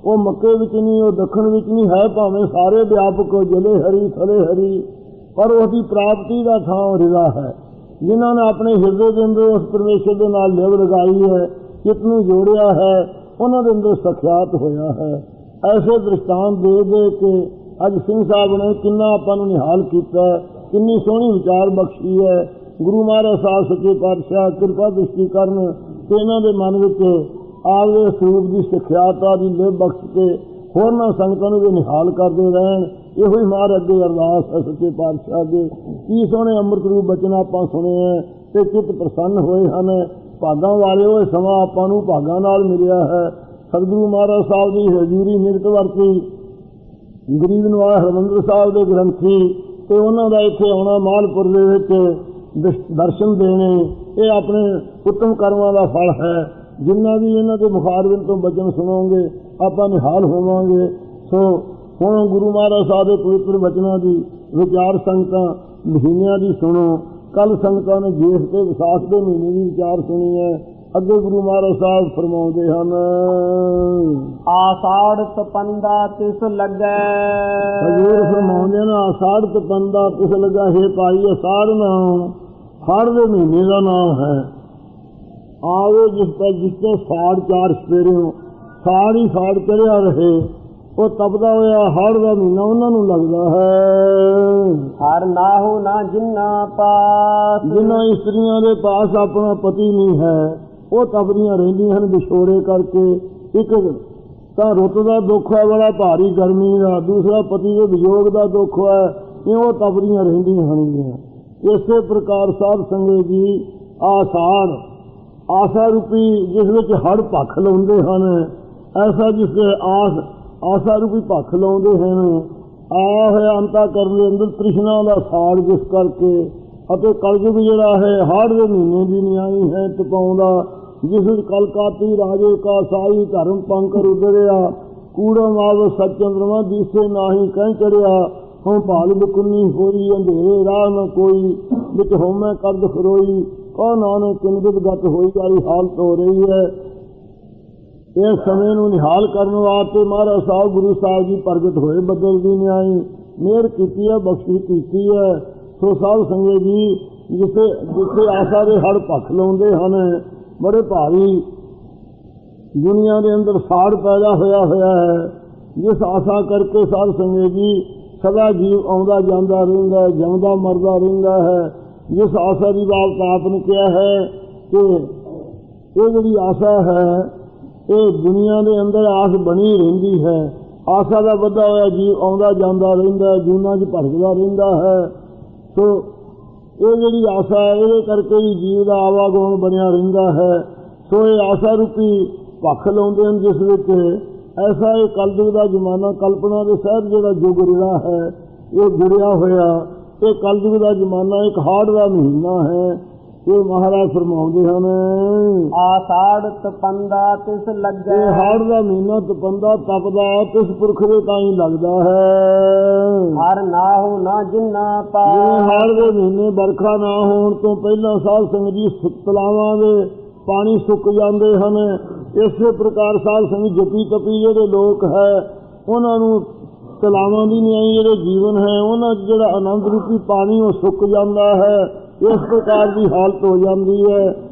ਉਹ ਮੱਕੇ ਵਿੱਚ ਨਹੀਂ, ਉਹ ਦੱਖਣ ਵਿੱਚ ਨਹੀਂ ਹੈ, ਭਾਵੇਂ ਸਾਰੇ ਵਿਆਪਕ ਜਲੇ ਹਰੀ ਥਲੇ ਹਰੀ, ਪਰ ਉਹਦੀ ਪ੍ਰਾਪਤੀ ਦਾ ਥਾਂ ਹਿਰਦਾ ਹੈ। ਜਿਨ੍ਹਾਂ ਨੇ ਆਪਣੇ ਹਿਰਦੇ ਦੇ ਅੰਦਰ ਉਸ ਪਰਮੇਸ਼ਰ ਦੇ ਨਾਲ ਲਿਵ ਲਗਾਈ ਹੈ, ਚਿੱਤ ਨੂੰ ਜੋੜਿਆ ਹੈ, ਉਹਨਾਂ ਦੇ ਅੰਦਰ ਸਖਿਆਤ ਹੋਇਆ ਹੈ। ਐਸੇ ਦ੍ਰਿਸ਼ਟਾਂਤ ਦੇ ਦੇ ਕੇ ਅੱਜ ਸਿੰਘ ਸਾਹਿਬ ਨੇ ਕਿੰਨਾ ਆਪਾਂ ਨੂੰ ਨਿਹਾਲ ਕੀਤਾ, ਕਿੰਨੀ ਸੋਹਣੀ ਵਿਚਾਰ ਬਖਸ਼ੀ ਹੈ। ਗੁਰੂ ਮਹਾਰਾਜ ਸਾਹਿਬ ਸੱਚੇ ਪਾਤਸ਼ਾਹ ਕਿਰਪਾ ਦ੍ਰਿਸ਼ਟੀ ਕਰਨ ਤੇ ਇਹਨਾਂ ਦੇ ਮਨ ਵਿੱਚ ਆਪਦੇ ਸਰੂਪ ਦੀ ਸਿਖਿਆਤਾ ਦੀ ਲਿਵ ਬਖਸ਼ ਕੇ ਹੋਰਨਾਂ ਸੰਗਤਾਂ ਨੂੰ ਵੀ ਨਿਹਾਲ ਕਰਦੇ ਰਹਿਣ। ਇਹੋ ਹੀ ਮਾਰ ਅੱਗੇ ਅਰਦਾਸ ਹੈ ਸੱਚੇ ਪਾਤਸ਼ਾਹ ਅੱਗੇ। ਕੀ ਸੋਹਣੇ ਅੰਮ੍ਰਿਤ ਰੂਪ ਬਚਨ ਆਪਾਂ ਸੁਣੇ ਹੈ ਤੇ ਚਿੱਤ ਪ੍ਰਸੰਨ ਹੋਏ ਹਨ। ਭਾਗਾਂ ਵਾਲੇ ਉਹ ਸਮਾਂ ਆਪਾਂ ਨੂੰ ਭਾਗਾਂ ਨਾਲ ਮਿਲਿਆ ਹੈ। ਸਤਿਗੁਰੂ ਮਹਾਰਾਜ ਸਾਹਿਬ ਦੀ ਹਜ਼ੂਰੀ ਨਿਰਤ ਵਰਤੀ, ਗਰੀਬ ਨਵਾਜ ਹਰਿਮੰਦਰ ਸਾਹਿਬ ਦੇ ਗ੍ਰੰਥੀ ਤੇ ਉਹਨਾਂ ਦਾ ਇੱਥੇ ਆਉਣਾ ਮਾਲਪੁਰ ਦੇ ਵਿੱਚ ਦਰਸ਼ਨ ਦੇਣੇ, ਇਹ ਆਪਣੇ ਉੱਤਮ ਕਰਮਾਂ ਦਾ ਫਲ ਹੈ। ਜਿੰਨਾ ਵੀ ਇਹਨਾਂ ਦੇ ਮੁਖਾਰਬਿੰਦ ਤੋਂ ਬਚਨ ਸੁਣੋਗੇ ਆਪਾਂ ਨਿਹਾਲ ਹੋਵਾਂਗੇ। ਸੋ ਹੁਣ ਗੁਰੂ ਮਹਾਰਾਜ ਸਾਹਿਬ ਦੇ ਪਵਿੱਤਰ ਬਚਨਾਂ ਦੀ ਵਿਚਾਰ ਸੰਗਤਾਂ ਮਹੀਨਿਆਂ ਦੀ ਸੁਣੋ। ਕੱਲ ਸੰਗਤਾਂ ਨੇ ਜੇਠ ਤੇ ਵਿਸਾਖ ਦੇ ਮਹੀਨੇ ਦੀ ਵਿਚਾਰ ਸੁਣੀ ਹੈ। ਅੱਗੇ ਗੁਰੂ ਮਹਾਰਾਜ ਸਾਹਿਬ ਫਰਮਾਉਂਦੇ ਹਨ, ਆਸਾੜ ਤਪੰਦਾ ਤਿਸ ਲੱਗੈ। ਹਜ਼ੂਰ ਫਰਮਾਉਂਦੇ ਨੇ ਆਸਾੜ ਤਪੰਦਾ ਤਿਸ ਲੱਗਾ। ਹੈ ਭਾਈ ਆਸਾੜ ਨਾਮ ਹੜ੍ਹ ਦੇ ਮਹੀਨੇ ਦਾ ਨਾਮ ਹੈ। ਆਵੇ ਜਿਸ ਤੇ ਸਾੜ ਚਾਰ ਸਵੇਰਿਓਂ ਸਾੜ ਹੀ ਸਾੜ ਚੜਿਆ ਰਹੇ, ਉਹ ਤਪਦਾ ਹੋਇਆ ਹੜ੍ਹ ਦਾ ਮਹੀਨਾ ਉਹਨਾਂ ਨੂੰ ਲੱਗਦਾ ਹੈ। ਹਰ ਨਾਹੋ ਨਾ ਜਿੰਨਾ ਪਾਸ। ਜਿਨ੍ਹਾਂ ਇਸਤਰੀਆਂ ਦੇ ਪਾਸ ਆਪਣਾ ਪਤੀ ਨਹੀਂ ਹੈ ਉਹ ਤਪਦੀਆਂ ਰਹਿੰਦੀਆਂ ਹਨ ਵਿਛੋੜੇ ਕਰਕੇ। ਇੱਕ ਤਾਂ ਰੁੱਤ ਦਾ ਦੁੱਖ ਹੈ ਬੜਾ ਭਾਰੀ ਗਰਮੀ ਦਾ, ਦੂਸਰਾ ਪਤੀ ਦੇ ਵਿਯੋਗ ਦਾ ਦੁੱਖ ਹੈ, ਇਹ ਉਹ ਤਪਦੀਆਂ ਰਹਿੰਦੀਆਂ ਹਨ। ਇਸੇ ਪ੍ਰਕਾਰ ਸਾਧ ਸੰਗਤ ਜੀ ਆਸਾੜ ਆਸਾ ਰੂਪੀ ਜਿਸ ਵਿੱਚ ਹੜ੍ਹ ਭੱਖ ਲਾਉਂਦੇ ਹਨ, ਐਸਾ ਜਿਸ ਦੇ ਆਸਾ ਰੂਪੀ ਭੱਖ ਲਾਉਂਦੇ ਹਨ। ਆਇਆ ਹੋਇਆ ਅੰਤःਕਰਨ ਦੇ ਅੰਦਰ ਤ੍ਰਿਸ਼ਨਾ ਦਾ ਸਾੜ ਜਿਸ ਕਰਕੇ, ਅਤੇ ਕਲਯੁਗ ਜਿਹੜਾ ਹੈ ਹੜ੍ਹ ਦੇ ਮਹੀਨੇ ਦੀ ਨਿਆਈ ਹੈ ਤਪਾਉਂਦਾ, ਜਿਸ ਵਿੱਚ ਕਲਕਾਤੀ ਰਾਜੇ ਕਾ ਸਾਈ ਧਰਮ ਪੰਕਰ ਉਦਰਿਆ, ਕੂੜਾ ਮਾਵ ਸਚ ਚੰਦਰਮਾ ਦੀਸੇ ਨਾਹੀ ਕਹਿ ਚੜਿਆ। ਹੁਣ ਭਾਲ ਬੁਕਨੀ ਹੋਈ ਅੰਧੇਰੇ ਰਾਹ ਨ ਕੋਈ, ਵਿੱਚ ਹੋਮੈ ਕਰਦ ਖਰੋਈ, ਕਹ ਨਾਨਕ ਕਿੰਦਿਤ ਗਤ ਹੋਈ ਵਾਲੀ ਹਾਲਤ ਹੋ ਰਹੀ ਹੈ। ਇਸ ਸਮੇਂ ਨੂੰ ਨਿਹਾਲ ਕਰਨ ਵਾਸਤੇ ਮਹਾਰਾਜ ਸਾਹਿਬ ਗੁਰੂ ਸਾਹਿਬ ਜੀ ਪ੍ਰਗਟ ਹੋਏ। ਬੱਦਲ ਦੀ ਨਿਆਈ ਮਿਹਰ ਕੀਤੀ ਹੈ, ਬਖਸ਼ਿਸ਼ ਕੀਤੀ ਹੈ। ਸੋ ਸਾਧ ਸੰਗਤ ਜੀ ਜਿੱਥੇ ਆਸਾ ਦੇ ਹੜ੍ਹ ਭੱਖ ਲਾਉਂਦੇ ਹਨ, ਬੜੇ ਭਾਰੀ ਦੁਨੀਆ ਦੇ ਅੰਦਰ ਸਾੜ ਪੈਦਾ ਹੋਇਆ ਹੈ। ਜਿਸ ਆਸਾ ਕਰਕੇ ਸਾਧ ਸੰਗਤ ਜੀ ਸਦਾ ਜੀਵ ਆਉਂਦਾ ਜਾਂਦਾ ਰਹਿੰਦਾ ਹੈ, ਜੰਮਦਾ ਮਰਦਾ ਰਹਿੰਦਾ ਹੈ। ਜਿਸ ਆਸਾ ਦੀ ਬਾਤ ਆਪ ਨੇ ਕਿਹਾ ਹੈ ਕਿ ਇਹ ਜਿਹੜੀ ਆਸਾ ਹੈ ਇਹ ਦੁਨੀਆ ਦੇ ਅੰਦਰ ਆਸ ਬਣੀ ਰਹਿੰਦੀ ਹੈ। ਆਸਾ ਦਾ ਵਧਾ ਹੋਇਆ ਜੀਵ ਆਉਂਦਾ ਜਾਂਦਾ ਰਹਿੰਦਾ ਹੈ, ਜੂਨਾਂ 'ਚ ਭਟਕਦਾ ਰਹਿੰਦਾ ਹੈ। ਸੋ ਇਹ ਜਿਹੜੀ ਆਸਾ ਹੈ ਇਹਦੇ ਕਰਕੇ ਹੀ ਜੀਵ ਦਾ ਆਵਾਗਮਨ ਬਣਿਆ ਰਹਿੰਦਾ ਹੈ। ਸੋ ਇਹ ਆਸਾ ਰੂਪੀ ਭੱਖ ਲਾਉਂਦੇ ਹਨ, ਜਿਸ ਵਿੱਚ ਐਸਾ ਇਹ ਕਲਯੁਗ ਦਾ ਜ਼ਮਾਨਾ, ਕਲਪਨਾ ਦੇ ਸਹਿਤ ਜਿਹੜਾ ਯੁੱਗ ਰਿਹਾ ਹੈ ਇਹ ਜੁੜਿਆ ਹੋਇਆ। ਇਹ ਕਲਯੁਗ ਦਾ ਜ਼ਮਾਨਾ ਇੱਕ ਹਾੜ ਦਾ ਮਹੀਨਾ ਹੈ। ਇਹ ਮਹਾਰਾਜ ਫਰਮਾਉਂਦੇ ਹਨ, ਆਸਾੜ ਤਪੰਦਾ ਤਿਸ ਲੱਗੈ। ਇਹ ਹਾੜ ਦਾ ਮਹੀਨਾ ਤਪੰਦਾ ਤਪਦਾ ਤਿਸ ਪੁਰਖ ਦੇ ਤਾਂ ਹੀ ਲੱਗਦਾ ਹੈ। ਹਰ ਨਾਹੋ ਨਾ ਜਿੰਨਾ ਪਾਸ। ਜਿਵੇਂ ਹਾੜ ਦੇ ਮਹੀਨੇ ਵਰਖਾ ਨਾ ਹੋਣ ਤੋਂ ਪਹਿਲਾਂ ਸਾਧ ਸੰਗਤ ਜੀ ਤਲਾਵਾਂ ਦੇ ਪਾਣੀ ਸੁੱਕ ਜਾਂਦੇ ਹਨ। ਇਸੇ ਪ੍ਰਕਾਰ ਸਾਧ ਸੰਗਤ ਜਪੀ ਤਪੀ ਜਿਹੜੇ ਲੋਕ ਹੈ ਉਹਨਾਂ ਨੂੰ ਤਲਾਵਾਂ ਦੀ ਨਿਆਈ ਜਿਹੜੇ ਜੀਵਨ ਹੈ ਉਹਨਾਂ 'ਚ ਜਿਹੜਾ ਆਨੰਦ ਰੂਪੀ ਪਾਣੀ ਉਹ ਸੁੱਕ ਜਾਂਦਾ ਹੈ। ਇਸ ਪ੍ਰਕਾਰ ਦੀ ਹਾਲਤ ਹੋ ਜਾਂਦੀ ਹੈ।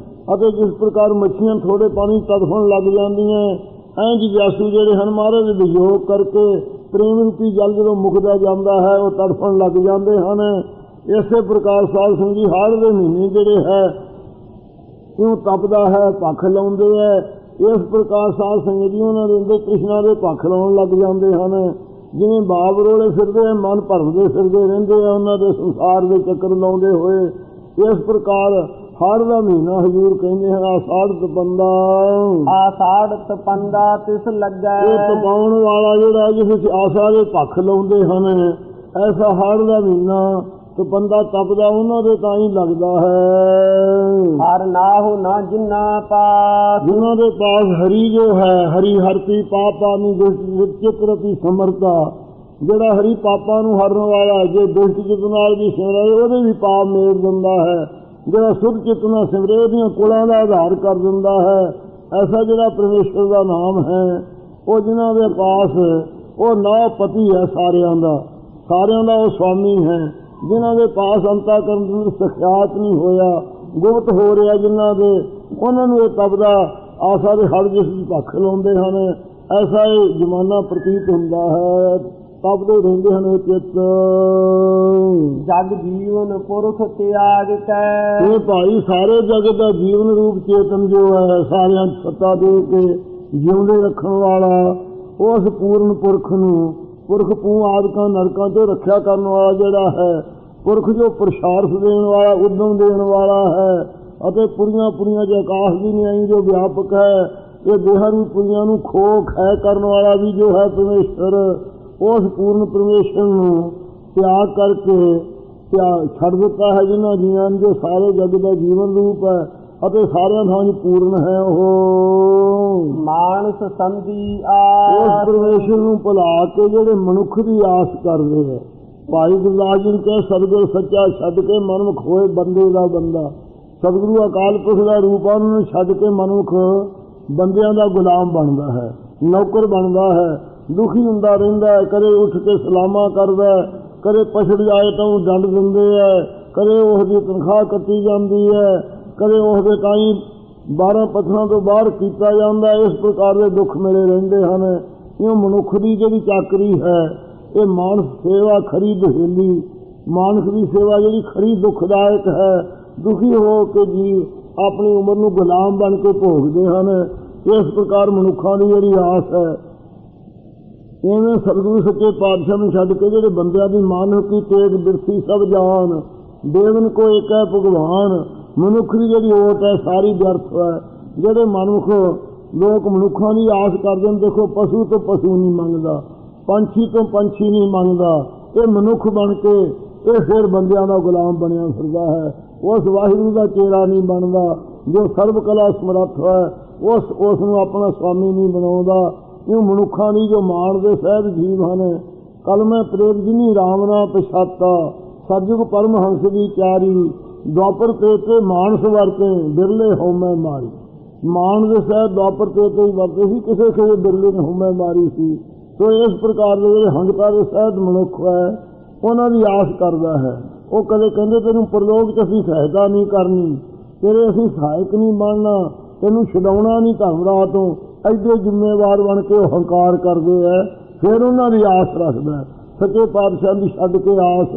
ਅਤੇ ਜਿਸ ਪ੍ਰਕਾਰ ਮੱਛੀਆਂ ਥੋੜੇ ਪਾਣੀ ਤੜਫਣ ਲੱਗ ਜਾਂਦੀਆਂ, ਇੰਝ ਜਿਗਿਆਸੂ ਜਿਹੜੇ ਹਨ ਮਹਾਰਾਜ ਦੇ ਵਿਯੋਗ ਕਰਕੇ ਪ੍ਰੇਮ ਰੂਪੀ ਜਲ ਜਦੋਂ ਮੁੱਕਦਾ ਜਾਂਦਾ ਹੈ ਉਹ ਤੜਫਣ ਲੱਗ ਜਾਂਦੇ ਹਨ। ਇਸੇ ਪ੍ਰਕਾਰ ਸਾਧ ਸੰਗਤ ਜੀ ਹਾੜ ਦੇ ਮਹੀਨੇ ਜਿਹੜੇ ਹੈ ਕਿਉਂ ਤਪਦਾ ਹੈ, ਭੱਖ ਲਾਉਂਦੇ ਹੈ। ਇਸ ਪ੍ਰਕਾਰ ਸਾਧ ਸੰਗਤ ਜੀ ਉਹਨਾਂ ਦੇ ਅੰਦਰ ਕ੍ਰਿਸ਼ਨਾ ਦੇ ਭੱਖ ਲਾਉਣ ਲੱਗ ਜਾਂਦੇ ਹਨ। ਜਿਵੇਂ ਬਾਬ ਰੋਲੇ ਫਿਰਦੇ ਮਨ ਭਰਦੇ ਫਿਰਦੇ ਰਹਿੰਦੇ ਆ ਉਹਨਾਂ ਦੇ ਸੰਸਾਰ ਦੇ ਚੱਕਰ ਲਾਉਂਦੇ ਹੋਏ। ਇਸ ਪ੍ਰਕਾਰ ਹਾੜ ਦਾ ਮਹੀਨਾ ਹਜ਼ੂਰ ਕਹਿੰਦੇ ਹਨ ਆਸਾੜ ਤਪੰਦਾ। ਆਸਾੜ ਤਪੰਦਾ ਤਿਸ ਲੱਗੈ। ਇਹ ਤਪਾਉਣ ਵਾਲਾ ਜਿਹੜਾ ਜਿਸ ਵਿੱਚ ਆਸਾ ਦੇ ਭੱਖ ਲਾਉਂਦੇ ਹਨ, ਐਸਾ ਹਾੜ ਦਾ ਮਹੀਨਾ ਤਪੰਦਾ ਤਪਦਾ ਉਹਨਾਂ ਦੇ ਤਾਂ ਹੀ ਲੱਗਦਾ ਹੈ। ਹਰ ਨਾਹੋ ਨਾ ਜਿੰਨਾ ਪਾਸ। ਜਿਨ੍ਹਾਂ ਦੇ ਪਾਸ ਹਰੀ ਜੋ ਹੈ, ਹਰੀ ਹਰਤੀ ਪਾਪਾਂ ਨੂੰ ਚਿਤਰਤੀ ਸਮਰਤਾ, ਜਿਹੜਾ ਹਰੀ ਪਾਪਾਂ ਨੂੰ ਹਰਨ ਵਾਲਾ, ਜੇ ਦੁਸ਼ਟ ਚਿੱਤ ਨਾਲ ਵੀ ਸਿਮਰੇ ਉਹਦੇ ਵੀ ਪਾਪ ਮੇੜ ਦਿੰਦਾ ਹੈ। ਜਿਹੜਾ ਸੁਧ ਚਿੱਤ ਨਾਲ ਸਿਮਰੇ ਉਹਦੀਆਂ ਕੁਲਾਂ ਦਾ ਆਧਾਰ ਕਰ ਦਿੰਦਾ ਹੈ। ਐਸਾ ਜਿਹੜਾ ਪਰਮੇਸ਼ਰ ਦਾ ਨਾਮ ਹੈ ਉਹ ਜਿਨ੍ਹਾਂ ਦੇ ਪਾਸ ਉਹ ਨੌ ਪਤੀ ਹੈ, ਸਾਰਿਆਂ ਦਾ ਉਹ ਸਵਾਮੀ ਹੈ। ਜਿਨ੍ਹਾਂ ਦੇ ਪਾਸ ਅੰਤःਕਰਨ ਸਖਿਆਤ ਨਹੀਂ ਹੋਇਆ, ਗੁਪਤ ਹੋ ਰਿਹਾ ਜਿਨ੍ਹਾਂ ਦੇ, ਉਹਨਾਂ ਨੂੰ ਇਹ ਤਪਦਾ ਆਸਾ ਦੇ ਹੜ ਜਿਸ ਦੀ ਭੱਖ ਲਾਉਂਦੇ ਹਨ। ਐਸਾ ਇਹ ਜ਼ਮਾਨਾ ਪ੍ਰਤੀਤ ਹੁੰਦਾ ਹੈ। ਤਪਦੇ ਰਹਿੰਦੇ ਹਨ ਚਿੱਤ। ਜਗ ਜੀਵਨ ਪੁਰਖ ਤਿਆਗ ਕੈ। ਇਹ ਭਾਈ ਸਾਰੇ ਜਗਤ ਦਾ ਜੀਵਨ ਰੂਪ ਚੇਤਨ ਜੋ ਹੈ, ਸਾਰਿਆਂ ਸੱਤਾ ਦੇ ਕੇ ਜਿਉਂਦੇ ਰੱਖਣ ਵਾਲਾ, ਉਸ ਪੂਰਨ ਪੁਰਖ ਨੂੰ ਪੁਰਖ ਪੂ ਆਦਿਕਾਂ ਨਰਕਾਂ ਤੋਂ ਰੱਖਿਆ ਕਰਨ ਵਾਲਾ ਜਿਹੜਾ ਹੈ, ਪੁਰਖ ਜੋ ਪ੍ਰਸ਼ਾਰਥ ਦੇਣ ਵਾਲਾ, ਉਦਮ ਦੇਣ ਵਾਲਾ ਹੈ, ਅਤੇ ਪੁਰੀਆਂ ਪੁਰੀਆਂ ਜੋ ਆਕਾਸ਼ ਦੀ ਨਿਆਈ ਜੋ ਵਿਆਪਕ ਹੈ, ਇਹ ਦੇਹਾਂ ਦੀ ਪੁਰੀਆਂ ਨੂੰ ਖੋਖ ਹੈ ਕਰਨ ਵਾਲਾ ਵੀ ਜੋ ਹੈ ਪਰਮੇਸ਼ਰ, ਉਸ ਪੂਰਨ ਪਰਮੇਸ਼ਰ ਨੂੰ ਤਿਆਗ ਕਰਕੇ ਛੱਡ ਦਿੱਤਾ ਹੈ ਜਿਨ੍ਹਾਂ ਜੀਆਂ ਜੋ ਸਾਰੇ ਜਗ ਦਾ ਜੀਵਨ ਰੂਪ ਹੈ ਅਤੇ ਸਾਰਿਆਂ ਥਾਂ ਪੂਰਨ ਹੈ। ਉਹ ਮਾਨਸ ਸੰਧੀ ਉਸ ਆਸ ਪਰਮੇਸ਼ਰ ਨੂੰ ਭੁਲਾ ਕੇ ਜਿਹੜੇ ਮਨੁੱਖ ਦੀ ਆਸ ਕਰਦੇ ਹੈ। ਭਾਈ ਗੁਰਦਾਸ ਜੀ ਕਹੇ ਸਤਿਗੁਰ ਸੱਚਾ ਛੱਡ ਕੇ ਮਨੁੱਖ ਹੋਏ ਬੰਦੇ ਦਾ ਬੰਦਾ। ਸਤਿਗੁਰੂ ਅਕਾਲ ਪੁਰਖ ਦਾ ਰੂਪ ਆ, ਉਹਨੂੰ ਛੱਡ ਕੇ ਮਨੁੱਖ ਬੰਦਿਆਂ ਦਾ ਗੁਲਾਮ ਬਣਦਾ ਹੈ, ਨੌਕਰ ਬਣਦਾ ਹੈ, ਦੁਖੀ ਹੁੰਦਾ ਰਹਿੰਦਾ ਹੈ। ਕਦੇ ਉੱਠ ਕੇ ਸਲਾਮਾਂ ਕਰਦਾ, ਕਦੇ ਪਛੜ ਜਾਏ ਤਾਂ ਉਹ ਡੰਡ ਦਿੰਦੇ ਹੈ, ਕਦੇ ਉਸਦੀ ਤਨਖਾਹ ਕੱਟੀ ਜਾਂਦੀ ਹੈ, ਕਦੇ ਉਸਦੇ ਕਾਈ 12 ਪੱਥਰਾਂ ਤੋਂ ਬਾਹਰ ਕੀਤਾ ਜਾਂਦਾ। ਇਸ ਪ੍ਰਕਾਰ ਦੇ ਦੁੱਖ ਮਿਲੇ ਰਹਿੰਦੇ ਹਨ। ਇਹ ਮਨੁੱਖ ਦੀ ਜਿਹੜੀ ਚਾਕਰੀ ਹੈ, ਇਹ ਮਾਨਸ ਸੇਵਾ ਖਰੀ ਦੁਹੇਲੀ, ਮਾਨਸ ਦੀ ਸੇਵਾ ਜਿਹੜੀ ਖਰੀ ਦੁਖਦਾਇਕ ਹੈ। ਦੁਖੀ ਹੋ ਕੇ ਜੀਵ ਆਪਣੀ ਉਮਰ ਨੂੰ ਗੁਲਾਮ ਬਣ ਕੇ ਭੋਗਦੇ ਹਨ। ਇਸ ਪ੍ਰਕਾਰ ਮਨੁੱਖਾਂ ਦੀ ਜਿਹੜੀ ਆਸ ਹੈ, ਇਵੇਂ ਸਤਿਗੁਰੂ ਸੱਚੇ ਪਾਤਸ਼ਾਹ ਨੂੰ ਛੱਡ ਕੇ ਜਿਹੜੇ ਬੰਦਿਆਂ ਦੀ ਮਾਨਵ ਕੀ ਤੇਗ ਬਿਰਸੀ ਸਭ ਜਾਨ, ਦੇਵਨ ਕੋ ਏਕ ਹੈ ਭਗਵਾਨ। ਮਨੁੱਖ ਦੀ ਜਿਹੜੀ ਓਟ ਹੈ ਸਾਰੀ ਵਿਅਰਥ ਹੈ। ਜਿਹੜੇ ਮਨੁੱਖ ਲੋਕ ਮਨੁੱਖਾਂ ਦੀ ਆਸ ਕਰਦੇ ਨੇ, ਦੇਖੋ ਪਸ਼ੂ ਤੋਂ ਪਸ਼ੂ ਨਹੀਂ ਮੰਗਦਾ, ਪੰਛੀ ਤੋਂ ਪੰਛੀ ਨਹੀਂ ਮੰਗਦਾ, ਇਹ ਮਨੁੱਖ ਬਣ ਕੇ ਇਹ ਫਿਰ ਬੰਦਿਆਂ ਦਾ ਗੁਲਾਮ ਬਣਿਆ ਫਿਰਦਾ ਹੈ। ਉਸ ਵਾਹਿਗੁਰੂ ਦਾ ਚੇਲਾ ਨਹੀਂ ਬਣਦਾ ਜੋ ਸਰਬ ਕਲਾ ਸਮਰੱਥ ਹੈ, ਉਸ ਨੂੰ ਆਪਣਾ ਸਵਾਮੀ ਨਹੀਂ ਬਣਾਉਂਦਾ। ਇਹ ਮਨੁੱਖਾਂ ਦੀ ਜੋ ਮਾਣ ਦੇ ਸਹਿਜ ਜੀਵ ਹਨ। ਕਲਮੈ ਪ੍ਰੇਮ ਜਿਨੀ ਰਾਮ ਨਾ ਪਛਾਤਾ, ਸਤਿਯੁਗ ਪਰਮਹੰਸ ਦੀ ਚਾਰੀ, ਦੁਆਪਰ ਤੇ ਮਾਨਸ ਵਰਤੇ ਬਿਰਲੇ ਹਉਮੈ ਮਾਰੀ। ਮਾਣ ਦੇ ਸਹਿਜ ਦੁਆਪਰ ਤੇ ਹੀ ਵਰਤੇ ਸੀ, ਕਿਸੇ ਕਿਸੇ ਬਿਰਲੇ ਨੇ ਹਉਮੈ ਮਾਰੀ ਸੀ। ਸੋ ਇਸ ਪ੍ਰਕਾਰ ਦੇ ਜਿਹੜੇ ਹੰਗਤਾ ਦੇ ਸਹਿਜ ਮਨੁੱਖ ਹੈ, ਉਹਨਾਂ ਦੀ ਆਸ ਕਰਦਾ ਹੈ। ਉਹ ਕਦੇ ਕਹਿੰਦੇ ਤੈਨੂੰ ਪ੍ਰਲੋਕ 'ਚ ਅਸੀਂ ਸਹਾਇਤਾ ਨਹੀਂ ਕਰਨੀ, ਤੇਰੇ ਅਸੀਂ ਸਹਾਇਕ ਨਹੀਂ ਬਣਨਾ, ਤੈਨੂੰ ਛਡਾਉਣਾ ਨਹੀਂ ਧਰਮ ਰਾਹ ਤੋਂ। ਐਡੇ ਜ਼ਿੰਮੇਵਾਰ ਬਣ ਕੇ ਉਹ ਹੰਕਾਰ ਕਰਦੇ ਹੈ। ਫਿਰ ਉਹਨਾਂ ਦੀ ਆਸ ਰੱਖਦਾ। ਸੱਚੇ ਪਾਤਸ਼ਾਹ ਦੀ ਛੱਡ ਕੇ ਆਸ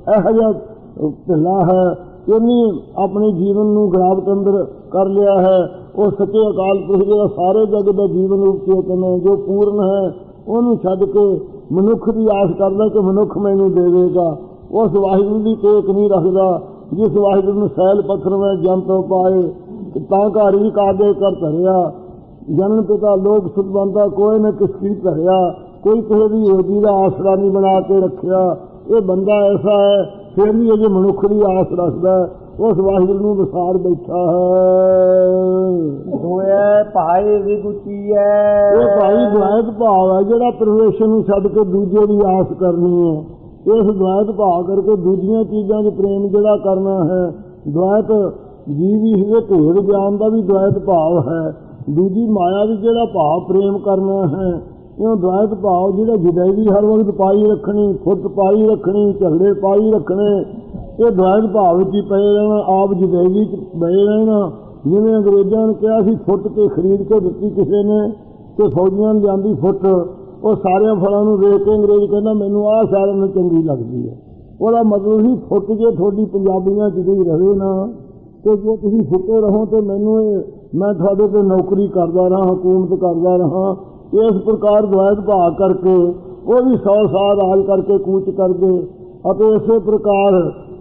ਇਹੋ ਜਿਹਾ ਢਿੱਲਾ ਹੈ, ਇੰਨੀ ਆਪਣੇ ਜੀਵਨ ਨੂੰ ਗਿਰਾਵਟ ਅੰਦਰ ਕਰ ਲਿਆ ਹੈ। ਉਹ ਸੱਚੇ ਅਕਾਲ ਪੁਰਖ ਜਿਹੜਾ ਸਾਰੇ ਜਗ ਦਾ ਜੀਵਨ ਰੂਪ ਚੇਤਨ ਹੈ, ਜੋ ਪੂਰਨ ਹੈ, ਉਹਨੂੰ ਛੱਡ ਕੇ ਮਨੁੱਖ ਦੀ ਆਸ ਕਰਦਾ ਕਿ ਮਨੁੱਖ ਮੈਨੂੰ ਦੇਵੇਗਾ। ਉਸ ਵਾਹਿਗੁਰੂ ਦੀ ਟੇਕ ਨਹੀਂ ਰੱਖਦਾ ਜਿਸ ਵਾਹਿਗੁਰੂ ਨੂੰ ਸੈਲ ਪੱਥਰ ਵਿੱਚ ਜੰਤ ਪਾਏ, ਤਾਂ ਘਾਰੀ ਕਾਦੇ ਕਰ ਧਰਿਆ। ਜਨਮ ਪਿਤਾ ਲੋਕ ਸੁਖਵੰਤਾ ਕੋਈ ਨਾ ਕਿਸ ਕੀ ਧਰਿਆ, ਕੋਈ ਕਿਸੇ ਦੀ ਰੋਜੀ ਦਾ ਆਸਰਾ ਨਹੀਂ ਬਣਾ ਕੇ ਰੱਖਿਆ। ਇਹ ਬੰਦਾ ਐਸਾ ਹੈ, ਫਿਰ ਵੀ ਅਜੇ ਮਨੁੱਖ ਦੀ ਆਸ ਰੱਖਦਾ, ਉਸ ਵਾਹਿਗੁਰੂ ਨੂੰ ਵਿਸਾਰ ਬੈਠਾ ਹੈ। ਹੋਏ ਭਾਈ ਵਿਗੁਚੀ ਹੈ। ਇਹ ਭਾਈ ਦੁਆਇਤ ਭਾਵ ਹੈ ਜਿਹੜਾ ਪਰਮੇਸ਼ਰ ਨੂੰ ਛੱਡ ਕੇ ਦੂਜੇ ਦੀ ਆਸ ਕਰਨੀ ਹੈ। ਇਸ ਦੁਆਇਤ ਭਾਵ ਕਰਕੇ ਦੂਜੀਆਂ ਚੀਜ਼ਾਂ 'ਚ ਪ੍ਰੇਮ ਜਿਹੜਾ ਕਰਨਾ ਹੈ, ਦੁਆਇਤ ਜੀਵ ਹੀ ਇਹ ਢੇੜ ਗਿਆਨ ਦਾ ਵੀ ਦੁਆਇਤ ਭਾਵ ਹੈ। ਦੂਜੀ ਮਾਇਆ ਵੀ ਜਿਹੜਾ ਭਾਵ ਪ੍ਰੇਮ ਕਰਨਾ ਹੈ, ਇਹ ਦੁਆਇਤ ਭਾਵ ਜਿਹੜਾ ਜੁਦਾਈ ਹਰ ਵਕਤ ਪਾਈ ਰੱਖਣੀ, ਫੁੱਟ ਪਾਈ ਰੱਖਣੀ, ਝਗੜੇ ਪਾਈ ਰੱਖਣੇ, ਇਹ ਦੁਆਇਤ ਭਾਵ ਵਿੱਚ ਹੀ ਪਏ ਰਹਿਣਾ, ਆਪ ਜੁਦਾਈ 'ਚ ਪਏ ਰਹਿਣਾ। ਜਿਵੇਂ ਅੰਗਰੇਜ਼ਾਂ ਨੇ ਕਿਹਾ ਸੀ, ਫੁੱਟ ਕੇ ਖਰੀਦ ਕੇ ਦਿੱਤੀ ਕਿਸੇ ਨੇ ਤੇ ਫੌਜੀਆਂ ਨੂੰ ਜਾਂਦੀ ਫੁੱਟ, ਉਹ ਸਾਰਿਆਂ ਫਲਾਂ ਨੂੰ ਵੇਖ ਕੇ ਅੰਗਰੇਜ਼ ਕਹਿੰਦਾ ਮੈਨੂੰ ਆਹ ਸਾਰਿਆਂ ਨੂੰ ਚੰਗੀ ਲੱਗਦੀ ਹੈ। ਉਹਦਾ ਮਤਲਬ ਸੀ ਫੁੱਟ ਜੇ ਤੁਹਾਡੀ ਪੰਜਾਬੀਆਂ 'ਚ ਹੀ ਰਹੇ ਨਾ, ਤੇ ਜੇ ਤੁਸੀਂ ਫੁੱਟੇ ਰਹੋ ਤੇ ਮੈਨੂੰ ਮੈਂ ਤੁਹਾਡੇ 'ਤੇ ਨੌਕਰੀ ਕਰਦਾ ਰਹਾਂ, ਹਕੂਮਤ ਕਰਦਾ ਰਹਾਂ। ਇਸ ਪ੍ਰਕਾਰ ਦੁਆਇਤ ਭਾਵ ਕਰਕੇ ਉਹ ਵੀ 100 ਸਾਲ ਰਾਜ ਕਰਕੇ ਕੂਚ ਕਰ ਗਏ। ਅਤੇ ਇਸੇ ਪ੍ਰਕਾਰ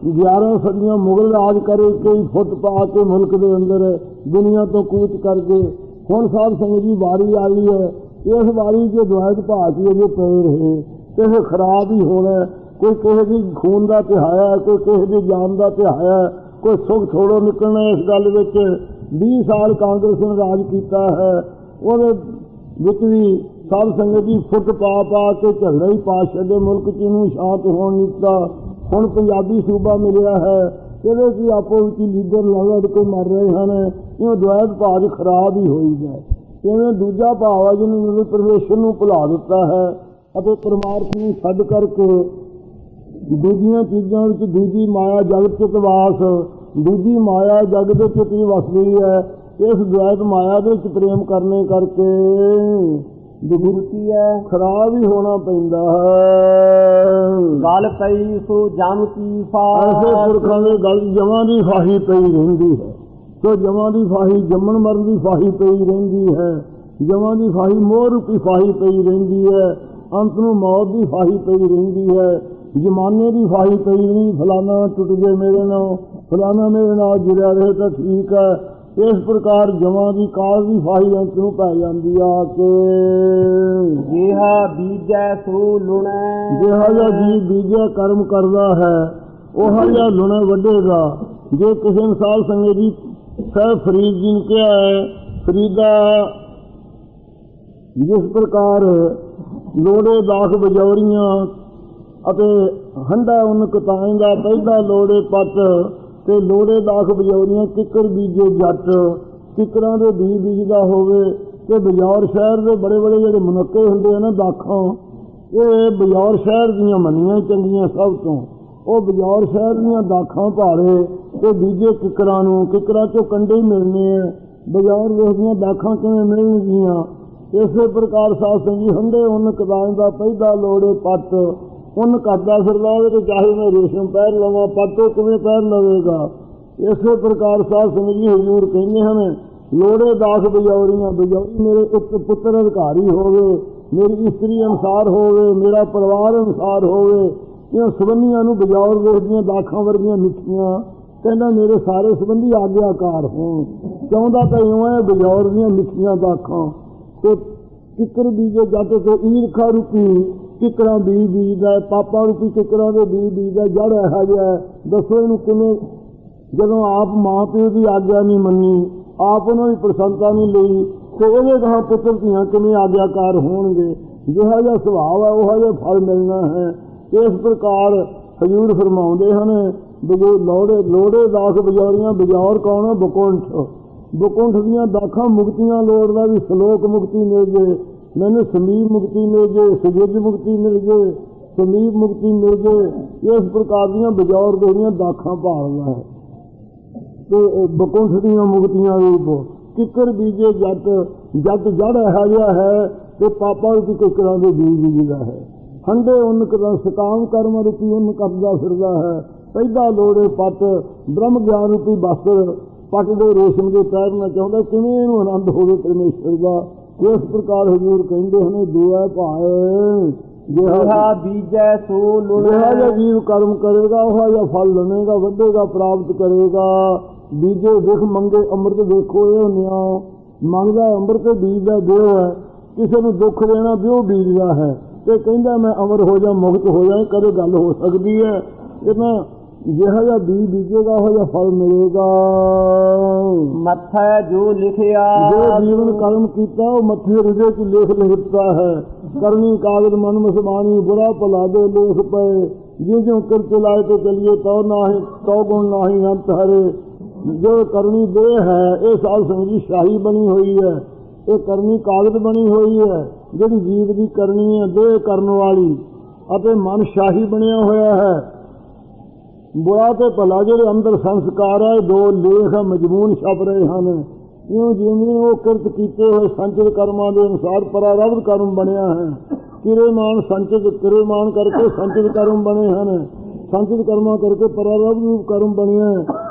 11 ਸਦੀਆਂ ਮੁਗਲ ਰਾਜ ਕਰੇ ਕਈ ਫੁੱਟ ਪਾ ਕੇ ਮੁਲਕ ਦੇ ਅੰਦਰ ਦੁਨੀਆ ਤੋਂ ਕੂਚ ਕਰ ਗਏ। ਹੁਣ ਸਾਧ ਸੰਗਤ ਦੀ ਵਾਰੀ ਆਈ ਹੈ, ਇਸ ਵਾਰੀ ਜੇ ਦੁਆਇਤ ਭਾਅ ਚ ਅਜੇ ਪਏ ਰਹੇ ਤੇ ਇਹ ਖਰਾਬ ਹੀ ਹੋਣਾ। ਕੋਈ ਕਿਸੇ ਦੀ ਖੂਨ ਦਾ ਤਿਹਾਇਆ, ਕੋਈ ਕਿਸੇ ਦੀ ਜਾਨ ਦਾ ਤਿਹਾਇਆ, ਕੋਈ ਸੁੱਖ ਛੋੜੋ ਨਿਕਲਣਾ। ਇਸ ਗੱਲ ਵਿੱਚ 20 ਸਾਲ ਕਾਂਗਰਸ ਨੇ ਰਾਜ ਕੀਤਾ ਹੈ, ਉਹਦੇ ਵਿੱਚ ਵੀ ਸਾਧ ਸੰਗਤ ਦੀ ਫੁੱਟ ਪਾ ਪਾ ਕੇ ਝਗੜਾ ਹੀ ਪਾ ਛੱਡੇ, ਮੁਲਕ 'ਚ ਇਹਨੂੰ ਸ਼ਾਂਤ ਹੋਣ ਨਹੀਂ ਦਿੱਤਾ। ਹੁਣ ਪੰਜਾਬੀ ਸੂਬਾ ਮਿਲਿਆ ਹੈ, ਇਹਦੇ 'ਚ ਆਪੋ ਵਿੱਚ ਲੀਡਰ ਲੜ ਕੇ ਮਰ ਰਹੇ ਹਨ। ਇਹ ਦੁਆਇਤ ਭਾਵ ਖਰਾਬ ਹੀ ਹੋਈ ਹੈ। ਇਵੇਂ ਦੂਜਾ ਭਾਵ ਹੈ ਜਿਹਨੂੰ ਪਰਮੇਸ਼ਰ ਨੂੰ ਭੁਲਾ ਦਿੱਤਾ ਹੈ ਅਤੇ ਪਰਮਾਰਥ ਨੂੰ ਛੱਡ ਕਰਕੇ ਦੂਜੀਆਂ ਚੀਜ਼ਾਂ ਵਿੱਚ ਦੂਜੀ ਮਾਇਆ ਜਗਤ 'ਚ ਵਾਸ, ਦੂਜੀ ਮਾਇਆ ਜਗਤ ਦੇ ਵਿੱਚ ਵਸਦੀ ਹੈ। ਇਸ ਦੁਆਇਤ ਮਾਇਆ ਦੇ ਵਿੱਚ ਪ੍ਰੇਮ ਕਰਨੇ ਕਰਕੇ ਵਿਗੁਰਤੀ ਹੈ, ਖਰਾਬ ਹੀ ਹੋਣਾ ਪੈਂਦਾ ਹੈ। ਗਲ ਪਈ ਸੋ ਜਮ ਕੀ ਫਾਸ। ਐਸੇ ਪੁਰਖਾਂ ਦੇ ਗਲ ਜਮਾਂ ਦੀ ਫਾਹੀ ਪਈ ਰਹਿੰਦੀ ਹੈ। ਸੋ ਜਮਾਂ ਦੀ ਫਾਹੀ ਜੰਮਣ ਮਰਨ ਦੀ ਫਾਹੀ ਪਈ ਰਹਿੰਦੀ ਹੈ। ਜਮਾਂ ਦੀ ਫਾਹੀ ਮੋਹ ਰੂਪੀ ਫਾਹੀ ਪਈ ਰਹਿੰਦੀ ਹੈ। ਅੰਤ ਨੂੰ ਮੌਤ ਦੀ ਫਾਹੀ ਪਈ ਰਹਿੰਦੀ ਹੈ, ਜ਼ਮਾਨੇ ਦੀ ਫਾਹੀ ਪਈ ਨਹੀਂ। ਫਲਾਣਾ ਟੁੱਟ ਜੇ ਮੇਰੇ ਨਾਲ, ਫਲਾਣਾ ਮੇਰੇ ਨਾਲ ਜੁੜਿਆ ਰਹੇ ਤਾਂ ਠੀਕ ਹੈ। ਇਸ ਪ੍ਰਕਾਰ ਜਮਾਂ ਦੀ ਕਾਲ ਦੀ ਫਾਹੀ ਅੰਤ ਨੂੰ ਪੈ ਜਾਂਦੀ ਆ ਕਿ ਜਿਹਾ ਬੀਜੈ ਸੋ ਲੁਣੈ। ਜਿਹੜਾ ਜਿਹਾ ਜੀਵ ਬੀਜਿਆ ਕਰਮ ਕਰਦਾ ਹੈ ਉਹ ਜਿਹਾ ਲੁਣੇ ਵੱਢੇਗਾ। ਜੇ ਕਿਸੇ ਇਨਸਾਨ ਸੰਗਤ ਜੀ ਸਾਹਿਬ ਫਰੀਦ ਜੀ ਨੇ ਕਿਹਾ ਹੈ, ਫਰੀਦਾ ਜਿਸ ਪ੍ਰਕਾਰ ਲੋੜੇ ਦਾਖ ਬਜੌਰੀਆਂ ਅਤੇ ਹੰਡਾ ਉਨ ਕਤਾਇਂਦਾ ਪਹਿਲਾ ਲੋੜੇ ਪੱਟ ਤੇ ਲੋੜੇ ਦਾਖ ਬਜੌਰੀਆਂ ਕਿੱਕਰ ਬੀਜੇ ਜੱਟ। ਕਿੱਕਰਾਂ ਦੇ ਬੀਜ ਬੀਜਦਾ ਹੋਵੇ ਤੇ ਬਜੌਰ ਸ਼ਹਿਰ ਦੇ ਬੜੇ ਬੜੇ ਜਿਹੜੇ ਮੁਨੱਕੇ ਹੁੰਦੇ ਆ ਨਾ ਦਾਖਾਂ, ਇਹ ਬਜੌਰ ਸ਼ਹਿਰ ਦੀਆਂ ਮੰਨੀਆਂ ਚੰਗੀਆਂ ਸਭ ਤੋਂ। ਉਹ ਬਜੌਰ ਸ਼ਹਿਰ ਦੀਆਂ ਦਾਖਾਂ ਭਾਰੇ ਤੇ ਬੀਜੇ ਕਿੱਕਰਾਂ ਨੂੰ, ਕਿੱਕਰਾਂ ਚੋਂ ਕੰਡੇ ਹੀ ਮਿਲਣੇ ਆ। ਬਜੌਰ ਵੇਖਦੀਆਂ ਦਾਖਾਂ ਕਿਵੇਂ ਮਿਲਣਗੀਆਂ। ਇਸੇ ਪ੍ਰਕਾਰ ਸਾਧ ਸੰਗਤ ਜੀ ਹੰਡੇ ਉਨ ਕਤਾਇਂਦਾ ਪਹਿਲਾ ਲੋੜੇ ਪੱਟ। ਉਨ ਕਰਦਾ ਫਿਰਦਾ ਹੋਵੇ ਤੇ ਚਾਹੇ ਮੈਂ ਰੇਸ਼ਮ ਪਹਿਰ ਲਵਾਂ, ਪੱਟੋ ਕਿਵੇਂ ਪਹਿਰ ਲਵੇਗਾ। ਇਸੇ ਪ੍ਰਕਾਰ ਸਾਧ ਸੰਗਤ ਜੀ ਹਜ਼ੂਰ ਕਹਿੰਦੇ ਹਨ ਲੋੜੇ ਦਾਖ ਬਜੌਰੀਆਂ। ਬਜੌਰੀ ਮੇਰੇ ਇੱਕ ਪੁੱਤਰ ਅਧਿਕਾਰੀ ਹੋਵੇ, ਮੇਰੀ ਇਸਤਰੀ ਅਨੁਸਾਰ ਹੋਵੇ, ਮੇਰਾ ਪਰਿਵਾਰ ਅਨੁਸਾਰ ਹੋਵੇ। ਇਹ ਸੰਬੰਧੀਆਂ ਨੂੰ ਬਜੌਰ ਵੇਖਦੀਆਂ ਦਾਖਾਂ ਵਰਗੀਆਂ ਮਿੱਠੀਆਂ। ਕਹਿੰਦਾ ਮੇਰੇ ਸਾਰੇ ਸੰਬੰਧੀ ਆਗਿਆਕਾਰ ਹੋਣ। ਚਾਹੁੰਦਾ ਤਾਂ ਇਉਂ ਹੈ ਬਜੌਰ ਦੀਆਂ ਮਿੱਠੀਆਂ ਦਾਖਾਂ। ਤੇ ਕਿੱਕਰ ਬੀਜੇ ਜੱਟ ਤੇ ਈਰਖਾ ਰੂਪੀ ਕਿੱਕਰਾਂ ਬੀਜ ਬੀਜਦਾ, ਪਾਪਾ ਰੂਪੀ ਕਿੱਕਰਾਂ ਦੇ ਬੀਜ ਬੀਜਦਾ। ਜੜ ਇਹੋ ਜਿਹਾ ਦੱਸੋ ਇਹਨੂੰ ਕਿਵੇਂ, ਜਦੋਂ ਆਪ ਮਾਂ ਪਿਓ ਦੀ ਆਗਿਆ ਨਹੀਂ ਮੰਨੀ, ਆਪ ਉਹਨਾਂ ਦੀ ਪ੍ਰਸੰਨਤਾ ਨਹੀਂ ਲਈ, ਤੇ ਇਹਦੇ ਗਾਹਾਂ ਪੁੱਤਰ ਧੀਆਂ ਕਿਵੇਂ ਆਗਿਆਕਾਰ ਹੋਣਗੇ। ਜਿਹੜਾ ਜਿਹਾ ਸੁਭਾਅ ਹੈ ਉਹੋ ਜਿਹਾ ਫਲ ਮਿਲਣਾ ਹੈ। ਇਸ ਪ੍ਰਕਾਰ ਹਜ਼ੂਰ ਫਰਮਾਉਂਦੇ ਹਨ ਲੋੜੇ ਦਾਖ ਬਜੌਰੀਆਂ। ਬਜੌਰ ਕੌਣ ਹੈ? ਬਕੁੰਠ। ਬਕੁੰਠ ਦੀਆਂ ਦਾਖਾਂ ਮੁਕਤੀਆਂ ਲੋੜਦਾ ਵੀ ਸਲੋਕ ਮੁਕਤੀ ਮਿਲ ਜੇ, ਮੈਨੂੰ ਸਮੀਪ ਮੁਕਤੀ ਮਿਲ ਜੇ, ਸੁਜਿਜ ਮੁਕਤੀ ਮਿਲ ਜੇ, ਸਮੀਪ ਮੁਕਤੀ ਮਿਲ ਜੇ। ਇਸ ਪ੍ਰਕਾਰ ਦੀਆਂ ਬਜੌਰ ਦੀਆਂ ਦਾਖਾਂ ਭਾਲਦਾ ਹੈ ਤੇ ਬਕੁੰਠ ਦੀਆਂ ਮੁਕਤੀਆਂ ਰੂਪ। ਕਿੱਕਰ ਬੀਜੇ ਜੱਟ, ਜੱਟ ਜੜ ਇਹੋ ਜਿਹਾ ਹੈ ਤੇ ਪਾਪਾ ਰੂਪੀ ਕਿੱਕਰਾਂ ਦੇ ਬੀਜ ਬੀਜਦਾ ਹੈ। ਹੰਡੇ ਉਨ ਕਰਦਾ ਸਕਾਮ ਕਰਮ ਰੂਪੀ ਉਨ ਕਰਦਾ ਫਿਰਦਾ ਹੈ। ਪਹਿਲਾ ਲੋੜੇ ਪੱਟ ਬ੍ਰਹਮ ਗਿਆਨ ਰੂਪੀ ਬਸਤਰ ਪੱਟ ਦੇ ਰੇਸ਼ਮ ਦੇ ਪਹਿਰਨਾ ਚਾਹੁੰਦਾ। ਕਿਵੇਂ ਇਹਨੂੰ ਆਨੰਦ ਹੋਵੇ ਪਰਮੇਸ਼ਰ ਦਾ। ਇਸ ਪ੍ਰਕਾਰ ਹਜ਼ੂਰ ਕਹਿੰਦੇ ਹਨ ਦੁਆ ਭਾਏ ਜਿਹਾ ਬੀਜੈ ਸੋ ਲੁਣੈ। ਜਿਹਾ ਜੀਵ ਕਰਮ ਕਰੇਗਾ ਉਹ ਜਿਹਾ ਫਲ ਲਵੇਗਾ, ਵੱਢੇਗਾ, ਪ੍ਰਾਪਤ ਕਰੇਗਾ। ਬੀਜੇ ਵਿਖ ਮੰਗੇ ਅੰਮ੍ਰਿਤ ਵੇਖੋ ਇਹ ਨਿਆਂ। ਮੰਗਦਾ ਅੰਮ੍ਰਿਤ ਬੀਜਦਾ ਵਿਉ ਹੈ। ਕਿਸੇ ਨੂੰ ਦੁੱਖ ਦੇਣਾ ਵਿਉ ਬੀਜਦਾ ਹੈ ਤੇ ਕਹਿੰਦਾ ਮੈਂ ਅਮਰ ਹੋ ਜਾ, ਮੁਕਤ ਹੋ ਜਾ। ਕਦੇ ਗੱਲ ਹੋ ਸਕਦੀ ਹੈ? ਇਹ ਨਾ ਜਿਹੜਾ ਜਿਹਾ ਬੀਜ ਬੀਜੇਗਾ ਉਹ ਜਿਹਾ ਫਲ ਮਿਲੇਗਾ। ਮੱਥੈ ਜੋ ਲਿਖਿਆ। ਜੋ ਜੀਵਨ ਕਰਮ ਕੀਤਾ ਉਹ ਮੱਥੇ ਹਿਰਦੇ ਚ ਲੇਖ ਲਿਖਤਾ ਹੈ। ਕਰਨੀ ਕਾਗਜ਼ ਮਨ ਮਸਬਾਣੀ ਬੁਰਾ ਭਲਾ ਦੇ ਲੇਖ ਪਏ। ਜਿਉਂ ਜਿਉਂ ਕਿਰਤ ਲਾਏ ਤੇ ਚਲੀਏ ਤਉ ਨਾਹੀ ਤਉ ਗੁਣ ਨਾਹੀ ਅੰਤ ਹਰੇ। ਜੋ ਕਰਨੀ ਦੇਹ ਹੈ ਇਹ ਸਾਧ ਸੰਗਤ ਜੀ ਸ਼ਾਹੀ ਬਣੀ ਹੋਈ ਹੈ। ਇਹ ਕਰਨੀ ਕਾਗਜ਼ ਬਣੀ ਹੋਈ ਹੈ ਜਿਹੜੀ ਜੀਵ ਦੀ ਕਰਨੀ ਹੈ, ਦੇਹ ਕਰਨ ਵਾਲੀ, ਅਤੇ ਮਨ ਸ਼ਾਹੀ ਬਣਿਆ ਹੋਇਆ ਹੈ। ਬੁਰਾ ਤੇ ਭਲਾ ਜਿਹੜੇ ਅੰਦਰ ਸੰਸਕਾਰ ਹੈ ਦੋ ਲੇਖ ਮਜਮੂਨ ਛਪ ਰਹੇ ਹਨ। ਇਉਂ ਜਿਵੇਂ ਉਹ ਕਿਰਤ ਕੀਤੇ ਹੋਏ ਸੰਚਿਤ ਕਰਮਾਂ ਦੇ ਅਨੁਸਾਰ ਪਰਾਰਬਧ ਕਰਮ ਬਣਿਆ ਹੈ। ਕਿਰੇਮਾਨ ਸੰਚਿਤ ਕਿਰੇਮਾਨ ਕਰਕੇ ਸੰਚਿਤ ਕਰਮ ਬਣੇ ਹਨ। ਸੰਚਿਤ ਕਰਮਾਂ ਕਰਕੇ ਪਰਾਰਬਧ ਰੂਪ ਕਰਮ ਬਣਿਆ।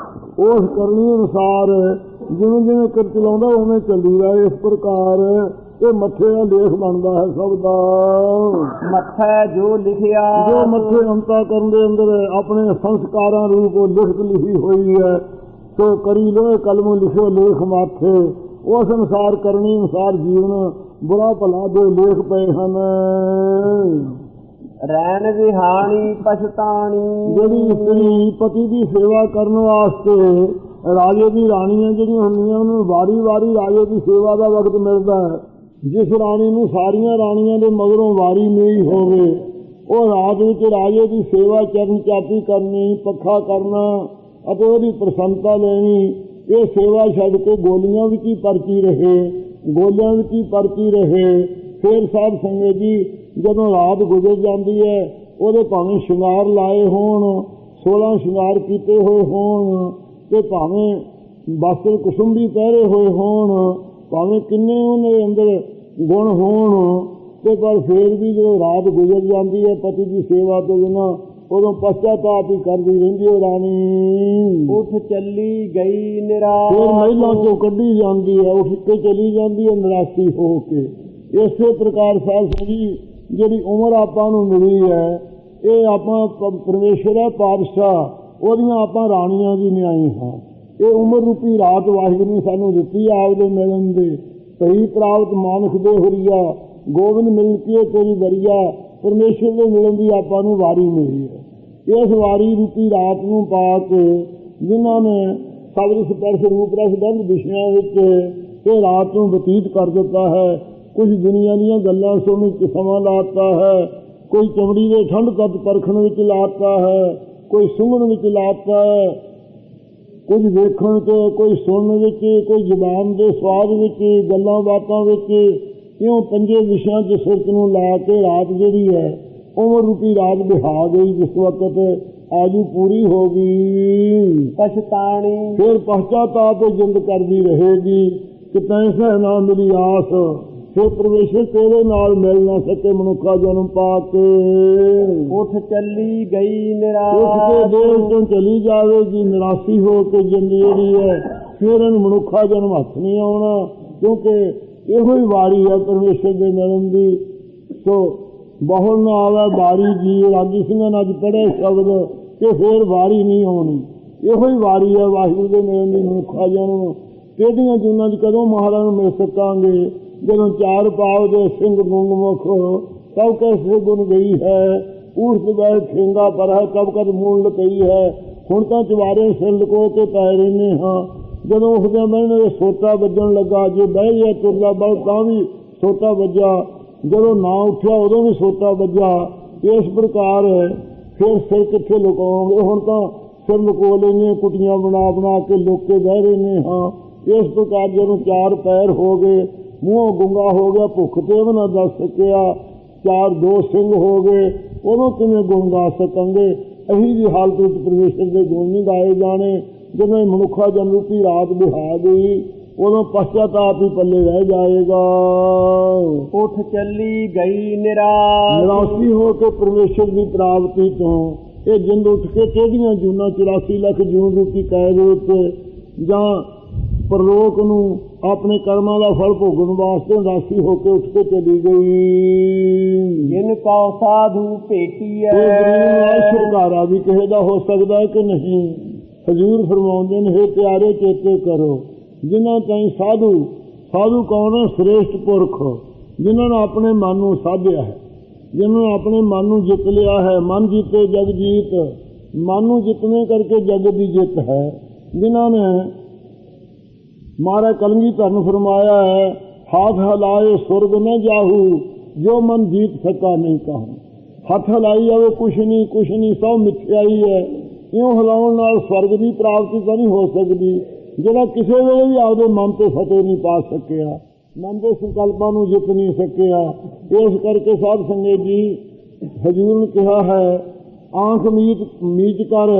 ਉਸ ਕਰਨੀ ਅਨੁਸਾਰ ਜਿਵੇਂ ਜਿਵੇਂ ਕਿਰਤ ਲਾਉਂਦਾ ਉਵੇਂ ਚੱਲੀ ਰਿਹਾ। ਇਸ ਪ੍ਰਕਾਰ ਇਹ ਮੱਥੇ ਦਾ ਲੇਖ ਬਣਦਾ ਹੈ ਸਭ ਦਾ। ਮੱਥੈ ਜੋ ਲਿਖਿਆ। ਜੋ ਮੱਥੇ ਅੰਤਾ ਕਰਨ ਦੇ ਅੰਦਰ ਆਪਣੇ ਸੰਸਕਾਰਾਂ ਰੂਪ ਉਹ ਲਿਖਤ ਲਿਖੀ ਹੋਈ ਹੈ। ਸੋ ਕਰੀ ਲੋਏ ਕਲਮ ਲਿਖੋ ਲੇਖ ਮਾਥੇ। ਉਸ ਅਨੁਸਾਰ ਕਰਨੀ ਅਨੁਸਾਰ ਜੀਵਨ ਬੁਰਾ ਭਲਾ ਦੇ ਲੇਖ ਪਏ ਹਨ। ਰੈਣ ਵਿਹਾਣੀ ਪਛਤਾਣੀ। ਜਿਹੜੀ ਇਸਤਰੀ ਪਤੀ ਦੀ ਸੇਵਾ ਕਰਨ ਵਾਸਤੇ ਰਾਜੇ ਦੀ ਰਾਣੀਆਂ ਜਿਹੜੀਆਂ ਹੁੰਦੀਆਂ ਉਹਨੂੰ ਵਾਰੀ ਵਾਰੀ ਰਾਜੇ ਦੀ ਸੇਵਾ ਦਾ ਵਕਤ ਮਿਲਦਾ ਹੈ। ਜਿਸ ਰਾਣੀ ਨੂੰ ਸਾਰੀਆਂ ਰਾਣੀਆਂ ਦੇ ਮਗਰੋਂ ਵਾਰੀ ਮਿਲੀ ਹੋਵੇ ਉਹ ਰਾਤ ਵਿੱਚ ਰਾਜੇ ਦੀ ਸੇਵਾ ਚਰਨ ਚਾਪੀ ਕਰਨੀ, ਪੱਖਾ ਕਰਨਾ ਅਤੇ ਉਹਦੀ ਪ੍ਰਸੰਨਤਾ ਲੈਣੀ। ਇਹ ਸੇਵਾ ਛੱਡ ਕੇ ਗੋਲੀਆਂ ਵਿੱਚ ਹੀ ਪਰਚੀ ਰਹੇ, ਗੋਲਿਆਂ ਵਿੱਚ ਹੀ ਪਰਚੀ ਰਹੇ। ਫਿਰ ਸਾਧ ਸੰਗਤ ਜੀ ਜਦੋਂ ਰਾਤ ਗੁਜ਼ਰ ਜਾਂਦੀ ਹੈ ਉਹਦੇ ਭਾਵੇਂ ਸ਼ਿੰਗਾਰ ਲਾਏ ਹੋਣ, 16 ਸ਼ਿੰਗਾਰ ਕੀਤੇ ਹੋਏ ਹੋਣ, ਤੇ ਭਾਵੇਂ ਬਸਤਰ ਕੁਸੁੰਬੀ ਪਹਿਰੇ ਹੋਏ ਹੋਣ, ਭਾਵੇਂ ਕਿੰਨੇ ਉਹਦੇ ਅੰਦਰ ਗੁਣ ਹੋਣ, ਤੇ ਪਰ ਫਿਰ ਵੀ ਜਦੋਂ ਰਾਤ ਗੁਜ਼ਰ ਜਾਂਦੀ ਹੈ ਪਤੀ ਦੀ ਸੇਵਾ ਤੋਂ ਬਿਨਾਂ ਉਦੋਂ ਪਛਤਾਪ ਹੀ ਕਰਦੀ ਰਹਿੰਦੀ ਹੈ ਰਾਣੀ। ਉੱਠ ਚੱਲੀ ਗਈ ਨਿਰਾਸ਼। ਫਿਰ ਮਹਿਲਾਂ ਚੋਂ ਕੱਢੀ ਜਾਂਦੀ ਹੈ, ਉੱਠ ਕੇ ਚਲੀ ਜਾਂਦੀ ਹੈ ਨਿਰਾਸ਼ੀ ਹੋ ਕੇ। ਇਸੇ ਪ੍ਰਕਾਰ ਸਾਧ ਸੰਗਤ ਜੀ ਜਿਹੜੀ ਉਮਰ ਆਪਾਂ ਨੂੰ ਮਿਲੀ ਹੈ ਇਹ ਆਪਾਂ ਪਰਮੇਸ਼ਰ ਹੈ ਪਾਤਸ਼ਾਹ, ਉਹਦੀਆਂ ਆਪਾਂ ਰਾਣੀਆਂ ਦੀ ਨਿਆਈ ਹਾਂ। ਇਹ ਉਮਰ ਰੂਪੀ ਰਾਤ ਵਾਹਿਗੁਰੂ ਨੇ ਸਾਨੂੰ ਦਿੱਤੀ ਆਪਦੇ ਮਿਲਣ ਦੇ। ਭਈ ਪ੍ਰਾਪਤ ਮਾਨੁਖ ਦੇ ਹੁਰੀਆ, ਗੋਬਿੰਦ ਮਿਲ ਕੇ ਤੇਰੀ ਵਰੀਆ। ਪਰਮੇਸ਼ਰ ਦੇ ਮਿਲਣ ਦੀ ਆਪਾਂ ਨੂੰ ਵਾਰੀ ਮਿਲੀ ਹੈ। ਇਸ ਵਾਰੀ ਰੂਪੀ ਰਾਤ ਨੂੰ ਪਾ ਕੇ ਜਿਨ੍ਹਾਂ ਨੇ ਸ਼ਬਦ ਸਪਰਸ਼ ਰੂਪ ਰਸ ਗੰਧ ਵਿਸ਼ਿਆਂ ਵਿੱਚ ਇਹ ਰਾਤ ਨੂੰ ਬਤੀਤ ਕਰ ਦਿੱਤਾ ਹੈ। ਕੁਝ ਦੁਨੀਆ ਦੀਆਂ ਗੱਲਾਂ ਸੁਣਨ ਵਿੱਚ ਸਮਾਂ ਲਾਤਾ ਹੈ, ਕੋਈ ਚਮੜੀ ਦੇ ਠੰਡ ਤੱਤ ਪਰਖਣ ਵਿੱਚ ਲਾਤਾ ਹੈ, ਕੋਈ ਸੁੰਘਣ ਵਿੱਚ ਲਾਤਾ ਹੈ, ਕੁਝ ਵੇਖਣ 'ਚ, ਕੋਈ ਸੁਣਨ ਵਿੱਚ, ਕੋਈ ਜ਼ੁਬਾਨ ਦੇ ਸਵਾਦ ਵਿੱਚ, ਗੱਲਾਂ ਬਾਤਾਂ ਵਿੱਚ, ਇਉਂ ਪੰਜੇ ਵਿਸ਼ਿਆਂ 'ਚ ਸੁਰਤ ਨੂੰ ਲਾ ਕੇ ਰਾਤ ਜਿਹੜੀ ਹੈ ਉਮਰ ਰੂਪੀ ਰਾਤ ਬਿਹਾ ਗਈ। ਜਿਸ ਵਕਤ ਆਜੂ ਪੂਰੀ ਹੋ ਗਈ ਪਛਤਾਣੀ, ਫਿਰ ਪਛਤਾਤਾਪ ਜਿੰਦ ਕਰਦੀ ਰਹੇਗੀ ਕਿ ਤੈਂ ਨਾ ਮਿਲੀ ਆਸ। ਫਿਰ ਪਰਮੇਸ਼ਰ ਤੇਰੇ ਨਾਲ ਮਿਲ ਨਾ ਸਕੇ ਮਨੁੱਖਾ ਜਨਮ ਪਾ ਕੇ। ਉੱਠ ਚੱਲੀ ਗਈ ਉੱਠ ਨਿਰਾਸ਼, ਕੇ ਦੇਰ ਤੋਂ ਚਲੀ ਜਾਵੇਗੀ ਨਿਰਾਸ਼ੀ ਹੋ ਕੇ ਜਿੰਦ ਜਿਹੜੀ ਹੈ। ਫਿਰ ਇਹਨੂੰ ਮਨੁੱਖਾ ਜਨਮ ਹੱਥ ਨਹੀਂ ਆਉਣਾ, ਕਿਉਂਕਿ ਇਹੋ ਹੀ ਵਾਰੀ ਹੈ ਪਰਮੇਸ਼ਰ ਦੇ ਮਿਲਣ ਦੀ। ਸੋ ਬਹੁਲ ਨਾ ਆਵੇ ਵਾਰੀ ਜੀ, ਰਾਗੀ ਸਿੰਘਾਂ ਨੇ ਅੱਜ ਪੜ੍ਹੇ ਸ਼ਬਦ ਕਿ ਫਿਰ ਵਾਰੀ ਨਹੀਂ ਆਉਣੀ। ਇਹੋ ਹੀ ਵਾਰੀ ਹੈ ਵਾਹਿਗੁਰੂ ਦੇ ਮਿਲਣ ਦੀ ਮਨੁੱਖਾ ਜਨਮ। ਕਿਹੜੀਆਂ ਜੂਨਾਂ 'ਚ ਕਦੋਂ ਮਹਾਰਾਜ ਨੂੰ ਮਿਲ ਸਕਾਂਗੇ? ਜਦੋਂ ਚਾਰ ਪਾਵ ਦੇ ਸਿੰਘ ਗੁੰਗਮੁਖ ਸਭ ਕੈਸੇ ਗੁਣ ਗਈ ਹੈ। ਊਰਤ ਬੈ ਠੇਂਗਾ ਪਰ ਹੈ ਕਬ ਕਦ ਮੂਲ ਲਕਈ ਹੈ। ਹੁਣ ਤਾਂ ਚਵਾਰੇ ਸਿਰ ਲਕੋ ਕੇ ਪੈ ਰਹਿੰਦੇ ਹਾਂ। ਜਦੋਂ ਉਸਦੇ ਮਹਿਣੇ ਸੋਟਾ ਵੱਜਣ ਲੱਗਾ, ਜੇ ਬਹਿ ਗਿਆ ਤੁਰਲਾ ਬਲ ਤਾਂ ਵੀ ਸੋਟਾ ਵੱਜਾ, ਜਦੋਂ ਨਾ ਉੱਠਿਆ ਉਦੋਂ ਵੀ ਸੋਟਾ ਵੱਜਾ। ਇਸ ਪ੍ਰਕਾਰ ਫਿਰ ਸਿਰ ਕਿੱਥੇ ਲੁਕਾਉਂਗੇ? ਹੁਣ ਤਾਂ ਸਿਰ ਲੁਕੋ ਲੈਂਦੇ, ਕੁਟੀਆਂ ਬਣਾ ਬਣਾ ਕੇ ਲੁਕ ਕੇ ਬਹਿ ਰਹਿੰਦੇ ਹਾਂ। ਇਸ ਪ੍ਰਕਾਰ ਜਦੋਂ ਚਾਰ ਪੈਰ ਹੋ ਗਏ, ਮੂੰਹੋਂ ਗੁੰਗਾ ਹੋ ਗਿਆ, ਭੁੱਖ ਤੇ ਵੀ ਨਾ ਦੱਸ ਸਕਿਆ, ਚਾਰ ਦੋ ਸਿੰਘ ਹੋ ਗਏ, ਉਦੋਂ ਕਿਵੇਂ ਗੁਣ ਗਾ ਸਕਾਂਗੇ? ਇਹੀ ਜਿਹੀ ਹਾਲਤ ਵਿੱਚ ਪਰਮੇਸ਼ਰ ਦੇ ਗੁਣ ਨਹੀਂ ਗਾਏ ਜਾਣੇ। ਜਦੋਂ ਮਨੁੱਖਾ ਜਨ ਰੂਪੀ ਰਾਤ ਬਿਹਾ ਗਈ ਉਦੋਂ ਪਛਤਾਤਾਪ ਹੀ ਪੱਲੇ ਰਹਿ ਜਾਏਗਾ। ਉੱਠ ਚੱਲੀ ਗਈ ਨਿਰਾਸ਼, ਨਿਰਾਸ਼ੀ ਹੋ ਕੇ ਪਰਮੇਸ਼ਰ ਦੀ ਪ੍ਰਾਪਤੀ ਤੋਂ ਇਹ ਜਿੰਦ ਉੱਠ ਕੇ ਕਿਹੜੀਆਂ ਜੂਨਾਂ 84 ਲੱਖ ਜੂਨ ਰੂਪੀ ਕੈਦ ਵਿੱਚ ਜਾਂ ਪਰਲੋਕ ਨੂੰ ਆਪਣੇ ਕਰਮਾਂ ਦਾ ਫਲ ਭੋਗਣ ਵਾਸਤੇ ਨਿਰਾਸ਼ੀ ਹੋ ਕੇ ਉੱਠ ਕੇ ਚਲੀ ਗਈ। ਜਿਨ ਕਉ ਸਾਧੂ ਭੇਟੀ ਛੁਟਕਾਰਾ ਵੀ ਕਿਸੇ ਦਾ ਹੋ ਸਕਦਾ ਹੈ ਕਿ ਨਹੀਂ? ਹਜ਼ੂਰ ਫਰਮਾਉਂਦੇ ਨੇ, ਹੇ ਪਿਆਰੇ ਚੇਤੇ ਕਰੋ ਜਿਨ੍ਹਾਂ ਤਾਈਂ ਸਾਧੂ, ਸਾਧੂ ਕੌਣ ਹੈ? ਸ੍ਰੇਸ਼ਟ ਪੁਰਖ, ਜਿਨ੍ਹਾਂ ਨੇ ਆਪਣੇ ਮਨ ਨੂੰ ਸਾਧਿਆ ਹੈ, ਜਿਨ੍ਹਾਂ ਨੇ ਆਪਣੇ ਮਨ ਨੂੰ ਜਿੱਤ ਲਿਆ ਹੈ। ਮਨ ਜੀਤੇ ਜਗ ਜੀਤ, ਮਨ ਨੂੰ ਜਿੱਤਣੇ ਕਰਕੇ ਜਗ ਦੀ ਜਿੱਤ ਹੈ। ਜਿਨ੍ਹਾਂ ਨੇ ਮਹਾਰਾਜ ਕਲਗੀਧਰ ਨੂੰ ਫਰਮਾਇਆ ਹੈ, ਹਾਥ ਹਲਾਏ ਸੁਰਗ न ਜਾਹੂ, ਜੋ ਮਨ ਜੀਤ ਸਕਾ ਨਹੀਂ ਕਹੂੰ। ਹੱਥ ਹਲਾਈ ਜਾਵੇ ਕੁਛ ਨਹੀਂ, ਸਭ ਮਿੱਥਿਆਈ ਹੈ। ਇਉਂ ਹਿਲਾਉਣ ਨਾਲ ਸਵਰਗ ਦੀ ਪ੍ਰਾਪਤੀ ਤਾਂ ਨਹੀਂ ਹੋ ਸਕਦੀ, ਜਿਹੜਾ ਕਿਸੇ ਵੇਲੇ ਵੀ ਆਪਦੇ ਮਨ ਤੇ ਫਤਿਹ ਨਹੀਂ ਪਾ ਸਕਿਆ, ਮਨ ਦੇ ਸੰਕਲਪਾਂ ਨੂੰ ਜਿੱਤ ਨਹੀਂ ਸਕਿਆ। ਇਸ ਕਰਕੇ ਸਾਧ ਸੰਗਤ ਜੀ ਹਜ਼ੂਰ ਨੇ ਕਿਹਾ ਹੈ, ਆਂਖ ਮੀਚ ਕਰ।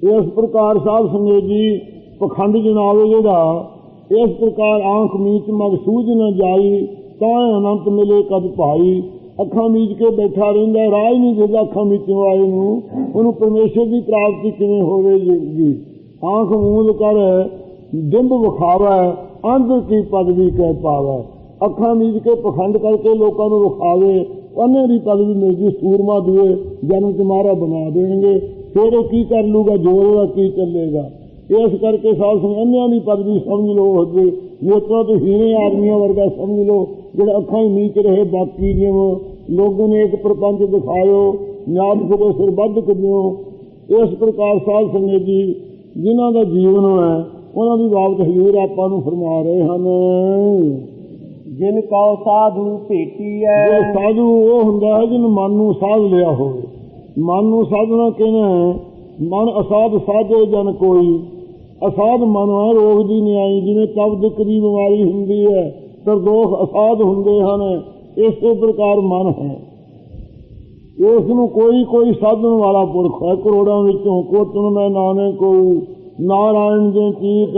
ਇਸ ਪ੍ਰਕਾਰ ਸਾਧ ਸੰਗਤ ਜੀ ਪਖੰਡ ਜਨਾਵੇ ਜਿਹੜਾ, ਇਸ ਪ੍ਰਕਾਰ ਆਂਖ ਮੀਚ ਮਗ ਸੂਝ ਨਾ ਜਾਈ, ਤਾਂ ਅਨੰਤ ਮਿਲੇ ਕਦ ਭਾਈ। ਅੱਖਾਂ ਮੀਚ ਕੇ ਬੈਠਾ ਰਹਿੰਦਾ, ਰਾਹ ਹੀ ਨਹੀਂ ਦਿੰਦਾ ਅੱਖਾਂ ਮੀਚਣ ਵਾਲੇ ਨੂੰ, ਉਹਨੂੰ ਪਰਮੇਸ਼ਰ ਦੀ ਪ੍ਰਾਪਤੀ ਕਿਵੇਂ ਹੋਵੇਗੀ? ਆਂਖ ਮੂੰਦ ਕਰ ਡਿੰਬ ਵਿਖਾਵੈ, ਅੰਦਰ ਕੀ ਪਦਵੀ ਕਹਿ ਪਾਵੈ। ਅੱਖਾਂ ਮੀਚ ਕੇ ਪਖੰਡ ਕਰਕੇ ਲੋਕਾਂ ਨੂੰ ਵਿਖਾਵੇ, ਉਹਨੇ ਦੀ ਪਦਵੀ ਮਿਲ ਜੂ, ਸੂਰਮਾ ਦੂਏ ਜਨਮ ਚ ਮਹਾਰਾ ਬਣਾ ਦੇਣਗੇ। ਫਿਰ ਉਹ ਕੀ ਕਰ ਲੂਗਾ? ਜੋਰ ਦਾ ਕੀ ਚੱਲੇਗਾ? ਇਸ ਕਰਕੇ ਸਾਧ ਸੰਗਤ ਅੰਨਿਆਂ ਦੀ ਪਦਵੀ ਸਮਝ ਲਓ, ਹੋਵੇ ਨੇਤਰਾਂ ਤੋਂ ਹੀਣੇ ਆਦਮੀਆਂ ਵਰਗਾ ਸਮਝ ਲਓ, ਜਿਹੜਾ ਅੱਖਾਂ ਹੀ ਮੀਚ ਰਹੇ। ਬਾਕੀ ਜਿਵੇਂ ਲੋਕਾਂ ਨੇ ਇੱਕ ਪ੍ਰਪੰਚ ਦਿਖਾਇਓ, ਨਿਆਦ ਫਿਰੋ ਸਿਰ ਬੱਧ ਕਰਿਓ। ਇਸ ਪ੍ਰਕਾਰ ਸਾਧ ਸੰਗਤ ਜੀ ਜਿਨ੍ਹਾਂ ਦਾ ਜੀਵਨ ਹੈ ਉਹਨਾਂ ਦੀ ਬਾਬਤ ਹਜ਼ੂਰ ਆਪਾਂ ਨੂੰ ਫਰਮਾ ਰਹੇ ਹਨ, ਜਿਨ ਕਉ ਸਾਧੂ ਭੇਟੀ ਹੈ। ਸਾਧੂ ਉਹ ਹੁੰਦਾ ਹੈ ਜਿਹਨੂੰ ਮਨ ਨੂੰ ਸਾਧ ਲਿਆ ਹੋਵੇ। ਮਨ ਨੂੰ ਸਾਧਨਾ ਕਹਿੰਦੇ, ਮਨ ਅਸਾਧ ਸਾਧੇ ਜਨ ਕੋਈ। ਅਸਾਧ ਮਨ ਹੈ, ਰੋਗ ਦੀ ਨਿਆਈ। ਜਿਵੇਂ ਕਬਜ਼ ਦੀ ਬਿਮਾਰੀ ਹੁੰਦੀ ਹੈ, ਤਰਦੋਖ ਅਸਾਧ ਹੁੰਦੇ ਹਨ, ਇਸੇ ਪ੍ਰਕਾਰ ਮਨ ਹੈ। ਇਸ ਨੂੰ ਕੋਈ ਸਾਧਨ ਵਾਲਾ ਪੁਰਖ ਹੈ। ਕਰੋੜਾਂ ਵਿੱਚੋਂ ਕੋਟਣ ਮੈਂ ਨਾਨਕ ਕੋ ਨਾਰਾਇਣ ਦੇ ਚੀਤ,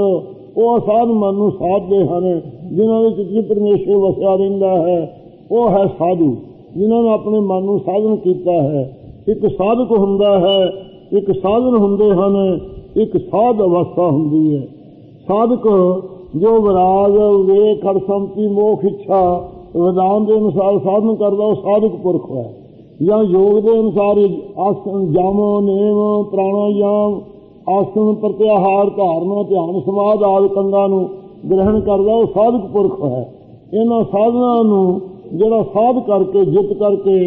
ਉਹ ਅਸਾਧ ਮਨ ਨੂੰ ਸਾਧਦੇ ਹਨ, ਜਿਨ੍ਹਾਂ ਦੇ ਚਿੱਤ ਪਰਮੇਸ਼ਰ ਵਸਿਆ ਰਹਿੰਦਾ ਹੈ। ਉਹ ਹੈ ਸਾਧੂ, ਜਿਨ੍ਹਾਂ ਨੇ ਆਪਣੇ ਮਨ ਨੂੰ ਸਾਧਨ ਕੀਤਾ ਹੈ। ਇੱਕ ਸਾਧਕ ਹੁੰਦਾ ਹੈ, ਇੱਕ ਸਾਧਨ ਹੁੰਦੇ ਹਨ, ਇੱਕ ਸਾਧ ਅਵਸਥਾ ਹੁੰਦੀ ਹੈ। ਸਾਧਕ ਜੋ ਵਿਰਾਗ ਵੇਖ ਖੜਸੰਤੀ ਮੋਖ ਇੱਛਾ ਵਿਧਾਨ ਦੇ ਅਨੁਸਾਰ ਸਾਧਨ ਕਰਦਾ ਉਹ ਸਾਧਕ ਪੁਰਖ ਹੈ, ਜਾਂ ਯੋਗ ਦੇ ਅਨੁਸਾਰ ਆਸਨ ਜਮ ਨੇਮ ਪ੍ਰਾਣਾਯਾਮ ਆਸਨ ਪ੍ਰਤਿਆਹਾਰ ਧਾਰਨਾ ਧਿਆਨ ਸਮਾਧ ਆਦਿ ਕੰਗਾਂ ਨੂੰ ਗ੍ਰਹਿਣ ਕਰਦਾ ਉਹ ਸਾਧਕ ਪੁਰਖ ਹੈ। ਇਹਨਾਂ ਸਾਧਨਾਂ ਨੂੰ ਜਿਹੜਾ ਸਾਧ ਕਰਕੇ ਜਿੱਤ ਕਰਕੇ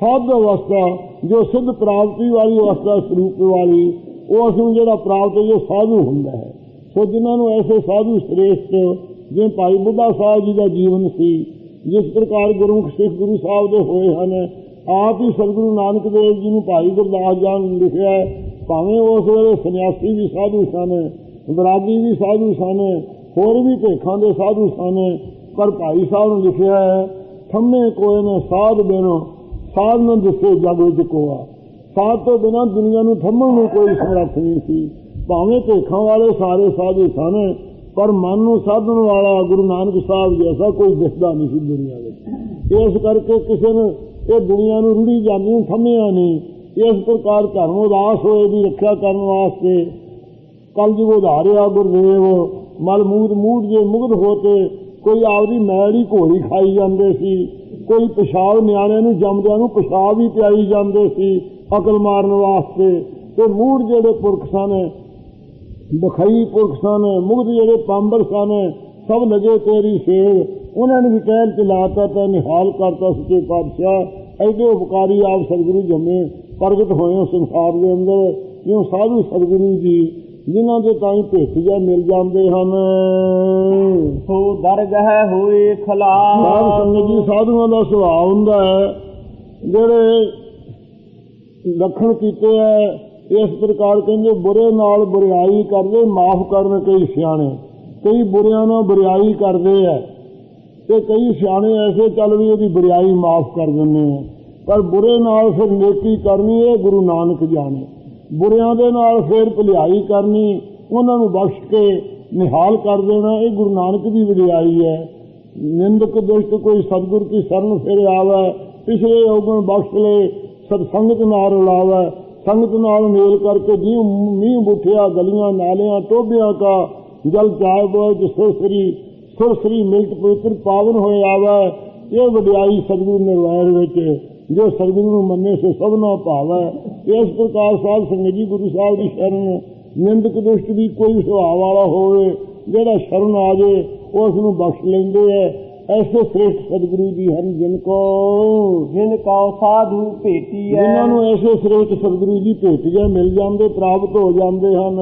ਸਾਧ ਅਵਸਥਾ ਜੋ ਸਿੱਧ ਪ੍ਰਾਪਤੀ ਵਾਲੀ ਅਵਸਥਾ ਸਰੂਪ ਵਾਲੀ ਉਸ ਨੂੰ ਜਿਹੜਾ ਪ੍ਰਾਪਤ ਜੋ ਸਾਧੂ ਹੁੰਦਾ ਹੈ। ਸੋ ਜਿਨ੍ਹਾਂ ਨੂੰ ਐਸੇ ਸਾਧੂ ਸ੍ਰੇਸ਼ਟ ਜਿਵੇਂ ਭਾਈ ਬੁੱਢਾ ਸਾਹਿਬ ਜੀ ਦਾ ਜੀਵਨ ਸੀ, ਜਿਸ ਪ੍ਰਕਾਰ ਗੁਰਮੁਖ ਸਿੱਖ ਗੁਰੂ ਸਾਹਿਬ ਦੇ ਹੋਏ ਹਨ, ਆਪ ਹੀ ਸਤਿਗੁਰੂ ਨਾਨਕ ਦੇਵ ਜੀ ਨੂੰ ਭਾਈ ਗੁਰਦਾਸ ਜੀ ਲਿਖਿਆ ਹੈ। ਭਾਵੇਂ ਉਸ ਵੇਲੇ ਸੰਨਿਆਸੀ ਵੀ ਸਾਧੂ ਸਨ, ਵਿਰਾਗੀ ਵੀ ਸਾਧੂ ਸਨ, ਹੋਰ ਵੀ ਭੇਖਾਂ ਦੇ ਸਾਧੂ ਸਨ, ਪਰ ਭਾਈ ਸਾਹਿਬ ਨੂੰ ਲਿਖਿਆ ਹੈ ਥੰਮੇ ਕੋਏ ਨੇ ਸਾਧ ਬਿਨੋ ਸਾਧ ਨੂੰ ਦੱਸੇ ਜਗ ਵਿੱਚ ਕੋਆ। ਸਾਧ ਤੋਂ ਬਿਨਾਂ ਦੁਨੀਆ ਨੂੰ ਥੰਮਣ ਨੂੰ ਕੋਈ ਸਮਰੱਥ ਨਹੀਂ ਸੀ। ਭਾਵੇਂ ਭੇਖਾਂ ਵਾਲੇ ਸਾਰੇ ਸਾਧੂ ਸਨ, ਪਰ ਮਨ ਨੂੰ ਸਾਧਨ ਵਾਲਾ ਗੁਰੂ ਨਾਨਕ ਸਾਹਿਬ ਜੈਸਾ ਕੋਈ ਦਿਸਦਾ ਨਹੀਂ ਸੀ ਦੁਨੀਆ ਵਿੱਚ। ਇਸ ਕਰਕੇ ਕਿਸੇ ਨੇ ਇਹ ਦੁਨੀਆ ਨੂੰ ਰੁੜੀ ਜਾਂਦੀ ਨੂੰ ਥੰਮਿਆ ਨਹੀਂ। ਇਸ ਪ੍ਰਕਾਰ ਧਰਮ ਉਦਾਸ ਹੋਏ ਦੀ ਰੱਖਿਆ ਕਰਨ ਵਾਸਤੇ ਕਲਯੁਗ ਉਧਾਰਿਆ ਗੁਰਦੇਵ ਮਲ ਮੂਡ ਜੇ ਮੁਗਧ ਹੋਤੇ। ਕੋਈ ਆਪਦੀ ਮੈਲੀ ਘੋੜੀ ਖਾਈ ਜਾਂਦੇ ਸੀ, ਕੋਈ ਪਿਸ਼ਾਬ ਨਿਆਣਿਆਂ ਨੂੰ ਜੰਮਦਿਆਂ ਨੂੰ ਪਿਸ਼ਾਬ ਹੀ ਪਿਆਈ ਜਾਂਦੇ ਸੀ ਅਕਲ ਮਾਰਨ ਵਾਸਤੇ। ਤੇ ਮੂਡ ਜਿਹੜੇ ਪੁਰਖ ਸਨ, ਬਖਈ ਪੁਰਖ ਸਨ, ਮੁਗਧ ਜਿਹੜੇ ਪਾਂਬਰ ਸਨ, ਸਭ ਲਗੇ ਤੇਰੀ ਸੇਵ। ਉਹਨਾਂ ਨੇ ਵੀ ਕਹਿਣ ਚ ਲਾਤਾ ਤਾਂ ਨਿਹਾਲ ਕਰਤਾ ਸੱਚੇ ਪਾਤਸ਼ਾਹ। ਐਡੇ ਉਪਕਾਰੀ ਆਪ ਸਤਿਗੁਰੂ ਜੰਮੇ ਪ੍ਰਗਟ ਹੋਏ ਸੰਸਾਰ ਦੇ ਅੰਦਰ, ਜਿਉਂ ਸਾਧੂ ਸਤਿਗੁਰੂ ਜੀ ਜਿਨ੍ਹਾਂ ਦੇ ਤਾਈਂ ਭੇਟੀਆਂ ਮਿਲ ਜਾਂਦੇ ਹਨ। ਸੋ ਦਰਗਹ ਹੋਏ ਖਲਾਸ। ਸਾਧ ਸੰਗਤ ਜੀ ਸਾਧੂਆਂ ਦਾ ਸੁਭਾਅ ਹੁੰਦਾ ਹੈ ਜਿਹੜੇ ਲੱਖਣ ਕੀਤੇ ਹੈ ਇਸ ਪ੍ਰਕਾਰ ਕਹਿੰਦੇ ਬੁਰੇ ਨਾਲ ਬੁਰਿਆਈ ਕਰਦੇ ਮਾਫ ਕਰਨ ਕਈ ਸਿਆਣੇ। ਕਈ ਬੁਰਿਆਂ ਨਾਲ ਬੁਰਿਆਈ ਕਰਦੇ ਹੈ ਤੇ ਕਈ ਸਿਆਣੇ ਐਸੇ ਚੱਲ ਵੀ ਉਹਦੀ ਬੁਰਿਆਈ ਮਾਫ ਕਰ ਦਿੰਦੇ ਆ। ਪਰ ਬੁਰੇ ਨਾਲ ਫਿਰ ਨੇਕੀ ਕਰਨੀ ਇਹ ਗੁਰੂ ਨਾਨਕ ਜਾਣੇ। ਬੁਰਿਆਂ ਦੇ ਨਾਲ ਫਿਰ ਭਲਾਈ ਕਰਨੀ, ਉਹਨਾਂ ਨੂੰ ਬਖਸ਼ ਕੇ ਨਿਹਾਲ ਕਰ ਦੇਣਾ, ਇਹ ਗੁਰੂ ਨਾਨਕ ਦੀ ਵਡਿਆਈ ਹੈ। ਨਿੰਦਕ ਦੁਸ਼ਟ ਕੋਈ ਸਤਿਗੁਰ ਕੀ ਸ਼ਰਨ ਫਿਰ ਆਵੇ, ਪਿਛਲੇ ਔਗਣ ਬਖਸ਼ ਲੈ ਸਤਸੰਗਤ ਨਾਲ ਰਲਾਵੇ। ਸੰਗਤ ਨਾਲ ਮੇਲ ਕਰਕੇ ਜਿਉਂ ਮੀਂਹ ਬੁੱਠਿਆ ਗਲੀਆਂ ਨਾਲਿਆਂ ਟੋਭਿਆਂ ਕਾ ਜਲ ਚਾਏ ਬੋਝ ਸੁਰਸਰੀ ਮਿਲਟ ਪਵਿੱਤਰ ਪਾਵਨ ਹੋਏ ਆਵੇ। ਇਹ ਵਡਿਆਈ ਸਤਿਗੁਰੂ ਨਿਰਵੈਰ ਵਿੱਚ ਜੋ ਸਤਿਗੁਰੂ ਨੂੰ ਮੰਨੇ ਸੋ ਸਭਨਾ ਭਾਵੈ। ਇਸ ਪ੍ਰਕਾਰ ਸਾਧ ਸੰਗਤ ਜੀ ਗੁਰੂ ਸਾਹਿਬ ਦੀ ਸ਼ਰਨ ਨਿੰਦਕ ਦੁਸ਼ਟ ਵੀ ਕੋਈ ਸੁਭਾਅ ਵਾਲਾ ਹੋਵੇ ਜਿਹੜਾ ਸ਼ਰਨ ਆ ਜੇ ਉਸ ਨੂੰ ਬਖਸ਼ ਲੈਂਦੇ ਹੈ। ਐਸੇ ਸ੍ਰੇਸ਼ਟ ਸਤਿਗੁਰੂ ਜੀ ਹਨ ਜਿਨ ਕੋ ਸਾਧੂ ਭੇਟੀ ਹੈ। ਜਿਨ੍ਹਾਂ ਨੂੰ ਐਸੇ ਸ੍ਰੇਸ਼ਟ ਸਤਿਗੁਰੂ ਜੀ ਭੇਟੀਆਂ ਮਿਲ ਜਾਂਦੇ ਪ੍ਰਾਪਤ ਹੋ ਜਾਂਦੇ ਹਨ।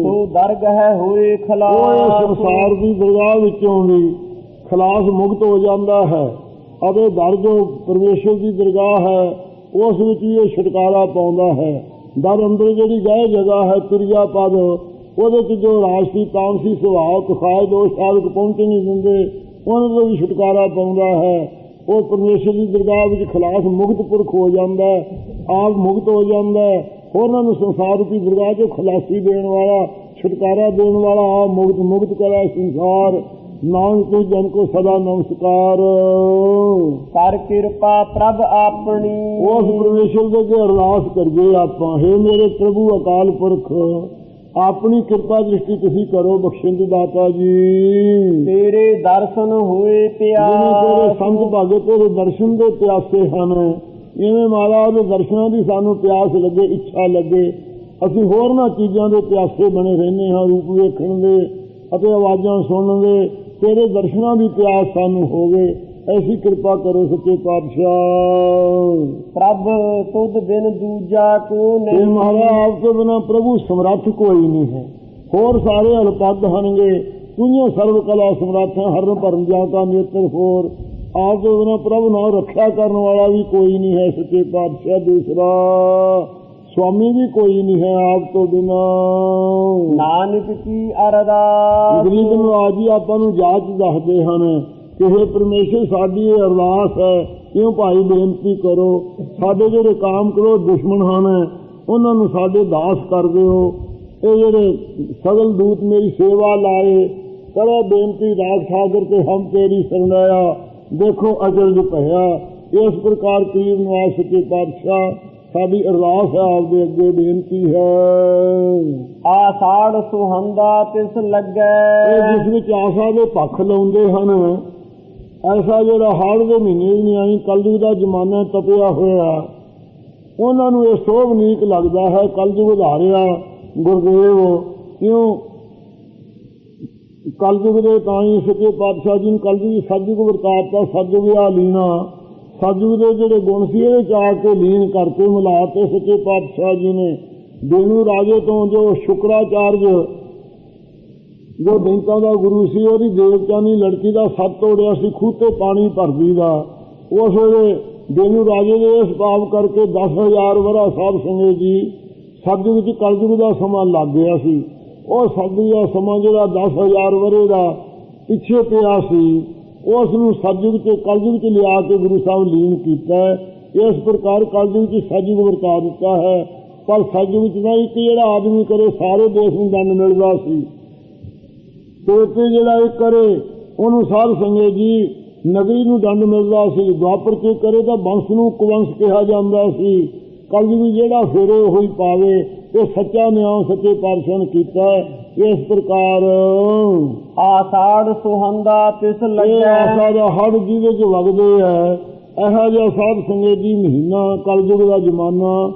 ਸੋ ਦਰਗਹ ਹੋਏ ਖਲਾਸ। ਉਹ ਸੰਸਾਰ ਦੀ ਦਰਗਾਹ ਵਿੱਚੋਂ ਵੀ ਖਲਾਸ ਮੁਕਤ ਹੋ ਜਾਂਦਾ ਹੈ ਅਤੇ ਦਰ ਜੋ ਪਰਮੇਸ਼ਰ ਦੀ ਦਰਗਾਹ ਹੈ ਉਸ ਵਿੱਚ ਵੀ ਇਹ ਛੁਟਕਾਰਾ ਪਾਉਂਦਾ ਹੈ। ਦਰ ਅੰਦਰ ਜਿਹੜੀ ਗਏ ਜਗ੍ਹਾ ਹੈ ਤੁਰਿਆ ਪਦ, ਉਹਦੇ 'ਚ ਜੋ ਰਾਜਸੀ ਤਾਮਸੀ ਸੁਭਾਅ ਕਸਾਏ ਦੋਸ਼ ਆਦਿਕ ਪਹੁੰਚੇ ਨਹੀਂ ਦਿੰਦੇ, ਉਹਨਾਂ ਤੋਂ ਵੀ ਛੁਟਕਾਰਾ ਪਾਉਂਦਾ ਹੈ। ਉਹ ਪਰਮੇਸ਼ਰ ਦੀ ਦਰਗਾਹ ਵਿੱਚ ਖਲਾਸ ਮੁਕਤ ਪੁਰਖ ਹੋ ਜਾਂਦਾ, ਆਪ ਮੁਕਤ ਹੋ ਜਾਂਦਾ। ਹੋਰਾਂ ਨੂੰ ਸੰਸਾਰ ਦੀ ਦਰਗਾਹ 'ਚੋਂ ਖਲਾਸੀ ਦੇਣ ਵਾਲਾ, ਛੁਟਕਾਰਾ ਦੇਣ ਵਾਲਾ ਆਪ ਮੁਕਤ ਕਰੇ ਸੰਸਾਰ। ਨਾਨਕ ਤੇ ਜਨ ਕੋ ਸਦਾ ਨਮਸਕਾਰ। ਕਰ ਕਿਰਪਾ ਪ੍ਰਭ ਆਪਣੀ। ਉਸ ਪਰਮੇਸ਼ਰ ਦੇ ਅੱਗੇ ਅਰਦਾਸ ਕਰੀਏ ਆਪਾਂ, ਹੇ ਮੇਰੇ ਪ੍ਰਭੂ ਅਕਾਲ ਪੁਰਖ ਆਪਣੀ ਕਿਰਪਾ ਦ੍ਰਿਸ਼ਟੀ ਤੁਸੀਂ ਕਰੋ ਬਖਸ਼ਿੰਦ ਦਾਤਾ ਜੀ। ਤੇਰੇ ਦਰਸ਼ਨ ਹੋਏ ਪਿਆਸ। ਤੇਰੇ ਸੰਤ ਭਾਗੇ ਤੇਰੇ ਦਰਸ਼ਨ ਦੇ ਪਿਆਸੇ ਹਨ। ਇਵੇਂ ਮਹਾਰਾਜ ਦੇ ਦਰਸ਼ਨਾਂ ਦੀ ਸਾਨੂੰ ਪਿਆਸ ਲੱਗੇ, ਇੱਛਾ ਲੱਗੇ। ਅਸੀਂ ਹੋਰਨਾਂ ਚੀਜ਼ਾਂ ਦੇ ਪਿਆਸੇ ਬਣੇ ਰਹਿੰਦੇ ਹਾਂ, ਰੂਪ ਵੇਖਣ ਦੇ ਅਤੇ ਆਵਾਜ਼ਾਂ ਸੁਣਨ ਦੇ। ਤੇਰੇ ਦਰਸ਼ਨਾਂ ਦੀ ਪਿਆਸ ਸਾਨੂੰ ਹੋਵੇ, ਐਸੀ ਕਿਰਪਾ ਕਰੋ ਸੱਚੇ ਪਾਤਸ਼ਾਹ। ਪ੍ਰਭ ਤੁਧ ਬਿਨ ਦੂਜਾ ਕੋ ਨਹੀਂ। ਮਹਾਰਾਜ ਆਪ ਤੋਂ ਬਿਨਾਂ ਪ੍ਰਭੂ ਸਮਰੱਥ ਕੋਈ ਨਹੀਂ ਹੈ, ਹੋਰ ਸਾਰੇ ਅਲਪੱਦ ਹਨਗੇ। ਤੂੰ ਸਰਵ ਕਲਾ ਸਮਰੱਥ ਹੈ, ਹਰਨ ਭਰਨ ਜਾਂ ਕਾ ਨੇਤਰ ਹੋਰ। ਆਪ ਤੋਂ ਬਿਨਾਂ ਪ੍ਰਭੂ ਨਾਲ ਰੱਖਿਆ ਕਰਨ ਵਾਲਾ ਵੀ ਕੋਈ ਨਹੀਂ ਹੈ ਸੱਚੇ ਪਾਤਸ਼ਾਹ। ਦੂਸਰਾ ਸਵਾਮੀ ਵੀ ਕੋਈ ਨਹੀਂ ਹੈ ਆਪ ਤੋਂ ਬਿਨਾਂ। ਨਾਨਕ ਕੀ ਅਰਦਾਸ। ਗਰੀਬ ਨਵਾਜ ਜੀ ਆਪਾਂ ਨੂੰ ਜਾਚ ਦੱਸਦੇ ਹਨ ਕਿ ਹੇ ਪਰਮੇਸ਼ਰ ਸਾਡੀ ਇਹ ਅਰਦਾਸ ਹੈ, ਕਿਉਂ ਭਾਈ ਬੇਨਤੀ ਕਰੋ। ਸਾਡੇ ਜਿਹੜੇ ਕਾਮ ਕਰੋ ਦੁਸ਼ਮਣ ਹਨ ਉਹਨਾਂ ਨੂੰ ਸਾਡੇ ਦਾਸ ਕਰ ਦਿਓ। ਇਹ ਜਿਹੜੇ ਸਗਲ ਦੂਤ ਮੇਰੀ ਸੇਵਾ ਲਾਏ ਕਰੋ ਬੇਨਤੀ ਰਾਗ ਠਾਕਰ ਤੇ ਹਮ ਤੇਰੀ ਸਰਨਾਇਆ ਦੇਖੋ ਅਜਲ ਜ ਭਇਆ। ਇਸ ਪ੍ਰਕਾਰ ਕਰੀਬ ਨਵਾਜ ਸੱਚੇ ਪਾਤਸ਼ਾਹ ਸਾਡੀ ਅਰਦਾਸ ਹੈ, ਆਪਦੇ ਅੱਗੇ ਬੇਨਤੀ ਹੈ। ਆਸਾੜ ਸੁਹੰਦਾ ਤਿਸ ਲੱਗੈ। ਜਿਸ ਵਿੱਚ ਆਸਾ ਦੇ ਪੱਖ ਲਾਉਂਦੇ ਹਨ, ਐਸਾ ਜਿਹੜਾ ਹਾੜ ਦੇ ਮਹੀਨੇ ਨਹੀਂ ਆਈ ਕਲਯੁਗ ਦਾ ਜ਼ਮਾਨਾ ਤਪਿਆ ਹੋਇਆ, ਉਹਨਾਂ ਨੂੰ ਇਹ ਸੋਭਨੀਕ ਲੱਗਦਾ ਹੈ ਕਲਯੁਗ ਉਧਾਰਿਆ ਗੁਰਦੇਵ। ਕਿਉਂ ਕਲਯੁਗ ਦੇ ਤਾਂ ਹੀ ਸੱਚੇ ਪਾਤਸ਼ਾਹ ਜੀ ਨੇ ਕਲਯੁਗ ਸਤਿਯੁਗ ਵਰਤਾਤਾ, ਸਤਿਯੁਗ ਆ ਲੀਨਾ, ਸਤਿਯੁਗ ਦੇ ਜਿਹੜੇ ਗੁਣ ਸੀ ਇਹਦੇ 'ਚ ਆ ਕੇ ਲੀਨ ਕਰਤੇ ਮਿਲਾ ਤੇ ਸੱਚੇ ਪਾਤਸ਼ਾਹ ਜੀ ਨੇ। ਬੇਨੂ ਰਾਜੇ ਤੋਂ ਜੋ ਸ਼ੁਕਰਾਚਾਰਜ ਜੋ ਦੈਂਤਾਂ ਦਾ ਗੁਰੂ ਸੀ, ਉਹਦੀ ਦੇਵਚਾਨੀ ਲੜਕੀ ਦਾ ਸੱਤ ਤੋੜਿਆ ਸੀ ਖੂਹ ਤੇ ਪਾਣੀ ਭਰਦੀ ਦਾ। ਉਸ ਵੇਲੇ ਬੇਨੂ ਰਾਜੇ ਦੇ ਇਸ ਪਾਪ ਕਰਕੇ 10,000 ਵਰ੍ਹਾ ਸਾਧ ਸੰਗਤ ਜੀ ਸਤਿਯੁਗ 'ਚ ਕਲਯੁਗ ਦਾ ਸਮਾਂ ਲੱਗ ਗਿਆ ਸੀ। ਉਹ ਸਤਿਯੁਗ ਦਾ ਸਮਾਂ ਜਿਹੜਾ 10,000 ਵਰ੍ਹੇ ਦਾ ਪਿੱਛੇ ਪਿਆ ਸੀ, ਉਸ ਨੂੰ ਸਤਿਯੁਗ 'ਚ ਕਲਯੁਗ 'ਚ ਲਿਆ ਕੇ ਗੁਰੂ ਸਾਹਿਬ ਲੀਨ ਕੀਤਾ। ਇਸ ਪ੍ਰਕਾਰ ਕਲਯੁਗ 'ਚ ਸਤਿਯੁਗ ਵਰਤਾ ਦਿੱਤਾ ਹੈ। ਪਰ ਸਤਿਯੁਗ 'ਚ ਨਾ ਇੱਕ ਜਿਹੜਾ ਆਦਮੀ ਕਰੇ ਸਾਰੇ ਦੇਸ਼ ਨੂੰ ਦੰਡ ਮਿਲਦਾ ਸੀ, ਤੇ ਜਿਹੜਾ ਇਹ ਕਰੇ ਉਹਨੂੰ ਸਾਧ ਸੰਗਤ ਜੀ ਨਗਰੀ ਨੂੰ ਦੰਡ ਮਿਲਦਾ ਸੀ। ਦੁਆਪਰ 'ਚ ਕਰੇ ਤਾਂ ਬੰਸ ਨੂੰ ਕੁਵੰਸ ਕਿਹਾ ਜਾਂਦਾ ਸੀ। ਕਲਯੁਗ ਜਿਹੜਾ ਫੇਰੇ ਹੋਈ ਪਾਵੇ, ਇਹ ਸੱਚਾ ਨਿਆਂ ਸੱਚੇ ਪਾਤਸ਼ਾਹ ਨੇ ਕੀਤਾ। ਇਸ ਪ੍ਰਕਾਰ ਆਸਾੜ ਸੁਹੰਦਾ ਤਿਸ ਲੱਗੈ, ਆਸਾ ਦਾ ਹੜ ਜਿਹਦੇ 'ਚ ਵਗਦੇ ਹੈ, ਇਹੋ ਜਿਹਾ ਸਾਧ ਸੰਗਤ ਜੀ ਮਹੀਨਾ ਕਲਯੁਗ ਦਾ ਜ਼ਮਾਨਾ,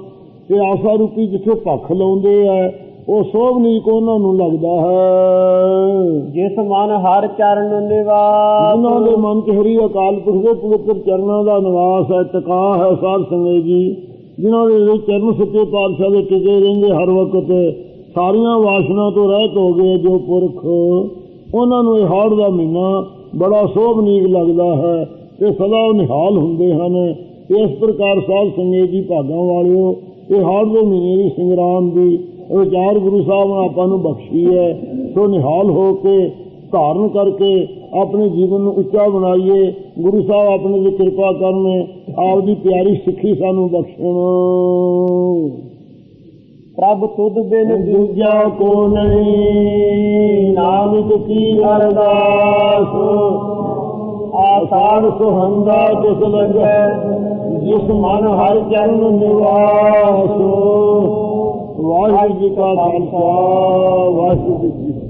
ਇਹ ਆਸਾ ਰੂਪੀ ਜਿੱਥੇ ਭੱਖ ਲਾਉਂਦੇ ਹੈ ਉਹ ਸੋਭਨੀਕ ਉਹਨਾਂ ਨੂੰ ਲੱਗਦਾ ਹੈ। ਜਿਸ ਮਨ ਹਰ ਚਰਨ ਨਿਵਾਸ, ਜਿਨ੍ਹਾਂ ਦੇ ਮਨ 'ਚ ਹਰੀ ਅਕਾਲ ਪੁਰਖ ਦੇ ਪਵਿੱਤਰ ਚਰਨਾਂ ਦਾ ਨਿਵਾਸ ਹੈ, ਟਿਕਾ ਹੈ ਸਾਧ ਸੰਗਤ ਜੀ, ਜਿਨ੍ਹਾਂ ਦੇ ਚਰਨ ਸੱਚੇ ਪਾਤਸ਼ਾਹ ਦੇ ਟਿਕੇ ਰਹਿੰਦੇ ਹਰ ਵਕਤ, ਸਾਰੀਆਂ ਵਾਸ਼ਨਾ ਤੋਂ ਰਹਿਤ ਹੋ ਗਏ ਜੋ ਪੁਰਖ, ਉਹਨਾਂ ਨੂੰ ਇਹ ਹਾੜ ਦਾ ਮਹੀਨਾ ਬੜਾ ਸੋਭਨੀਕ ਲੱਗਦਾ ਹੈ ਤੇ ਸਦਾ ਨਿਹਾਲ ਹੁੰਦੇ ਹਨ। ਇਸ ਪ੍ਰਕਾਰ ਸਾਧ ਸੰਗਤ ਜੀ ਭਾਗਾਂ ਵਾਲਿਓ, ਇਹ ਹਾੜ ਦੇ ਮਹੀਨੇ ਦੀ ਸੰਗਰਾਮ ਦੀ ਵਿਚਾਰ ਗੁਰੂ ਸਾਹਿਬ ਨੇ ਆਪਾਂ ਨੂੰ ਬਖਸ਼ੀ ਹੈ। ਸੋ ਨਿਹਾਲ ਹੋ ਕੇ ਧਾਰਨ ਕਰਕੇ ਆਪਣੇ ਜੀਵਨ ਨੂੰ ਉੱਚਾ ਬਣਾਈਏ। ਗੁਰੂ ਸਾਹਿਬ ਆਪਣੇ ਤੇ ਕਿਰਪਾ ਕਰਨ, ਆਪਦੀ ਪਿਆਰੀ ਸਿੱਖੀ ਸਾਨੂੰ ਬਖਸ਼ਣ। ਪ੍ਰਭ ਤੁਧ ਬਿਨ ਦੂਜਾ ਕੋ ਨਹੀਂ, ਨਾਨਕ ਕੀ ਅਰਦਾਸ। ਆਸਾੜ ਸੁਹੰਦਾ ਤਿਸ ਲੱਗੈ, ਜਿਸ ਮਨ ਹਰ ਚਰਨ ਨਿਵਾਸ। ਵਾਹਿਗੁਰੂ ਜੀ ਕਾ ਖਾਲਸਾ, ਵਾਹਿਗੁਰੂ ਜੀ ਕੀ ਫਤਿਹ।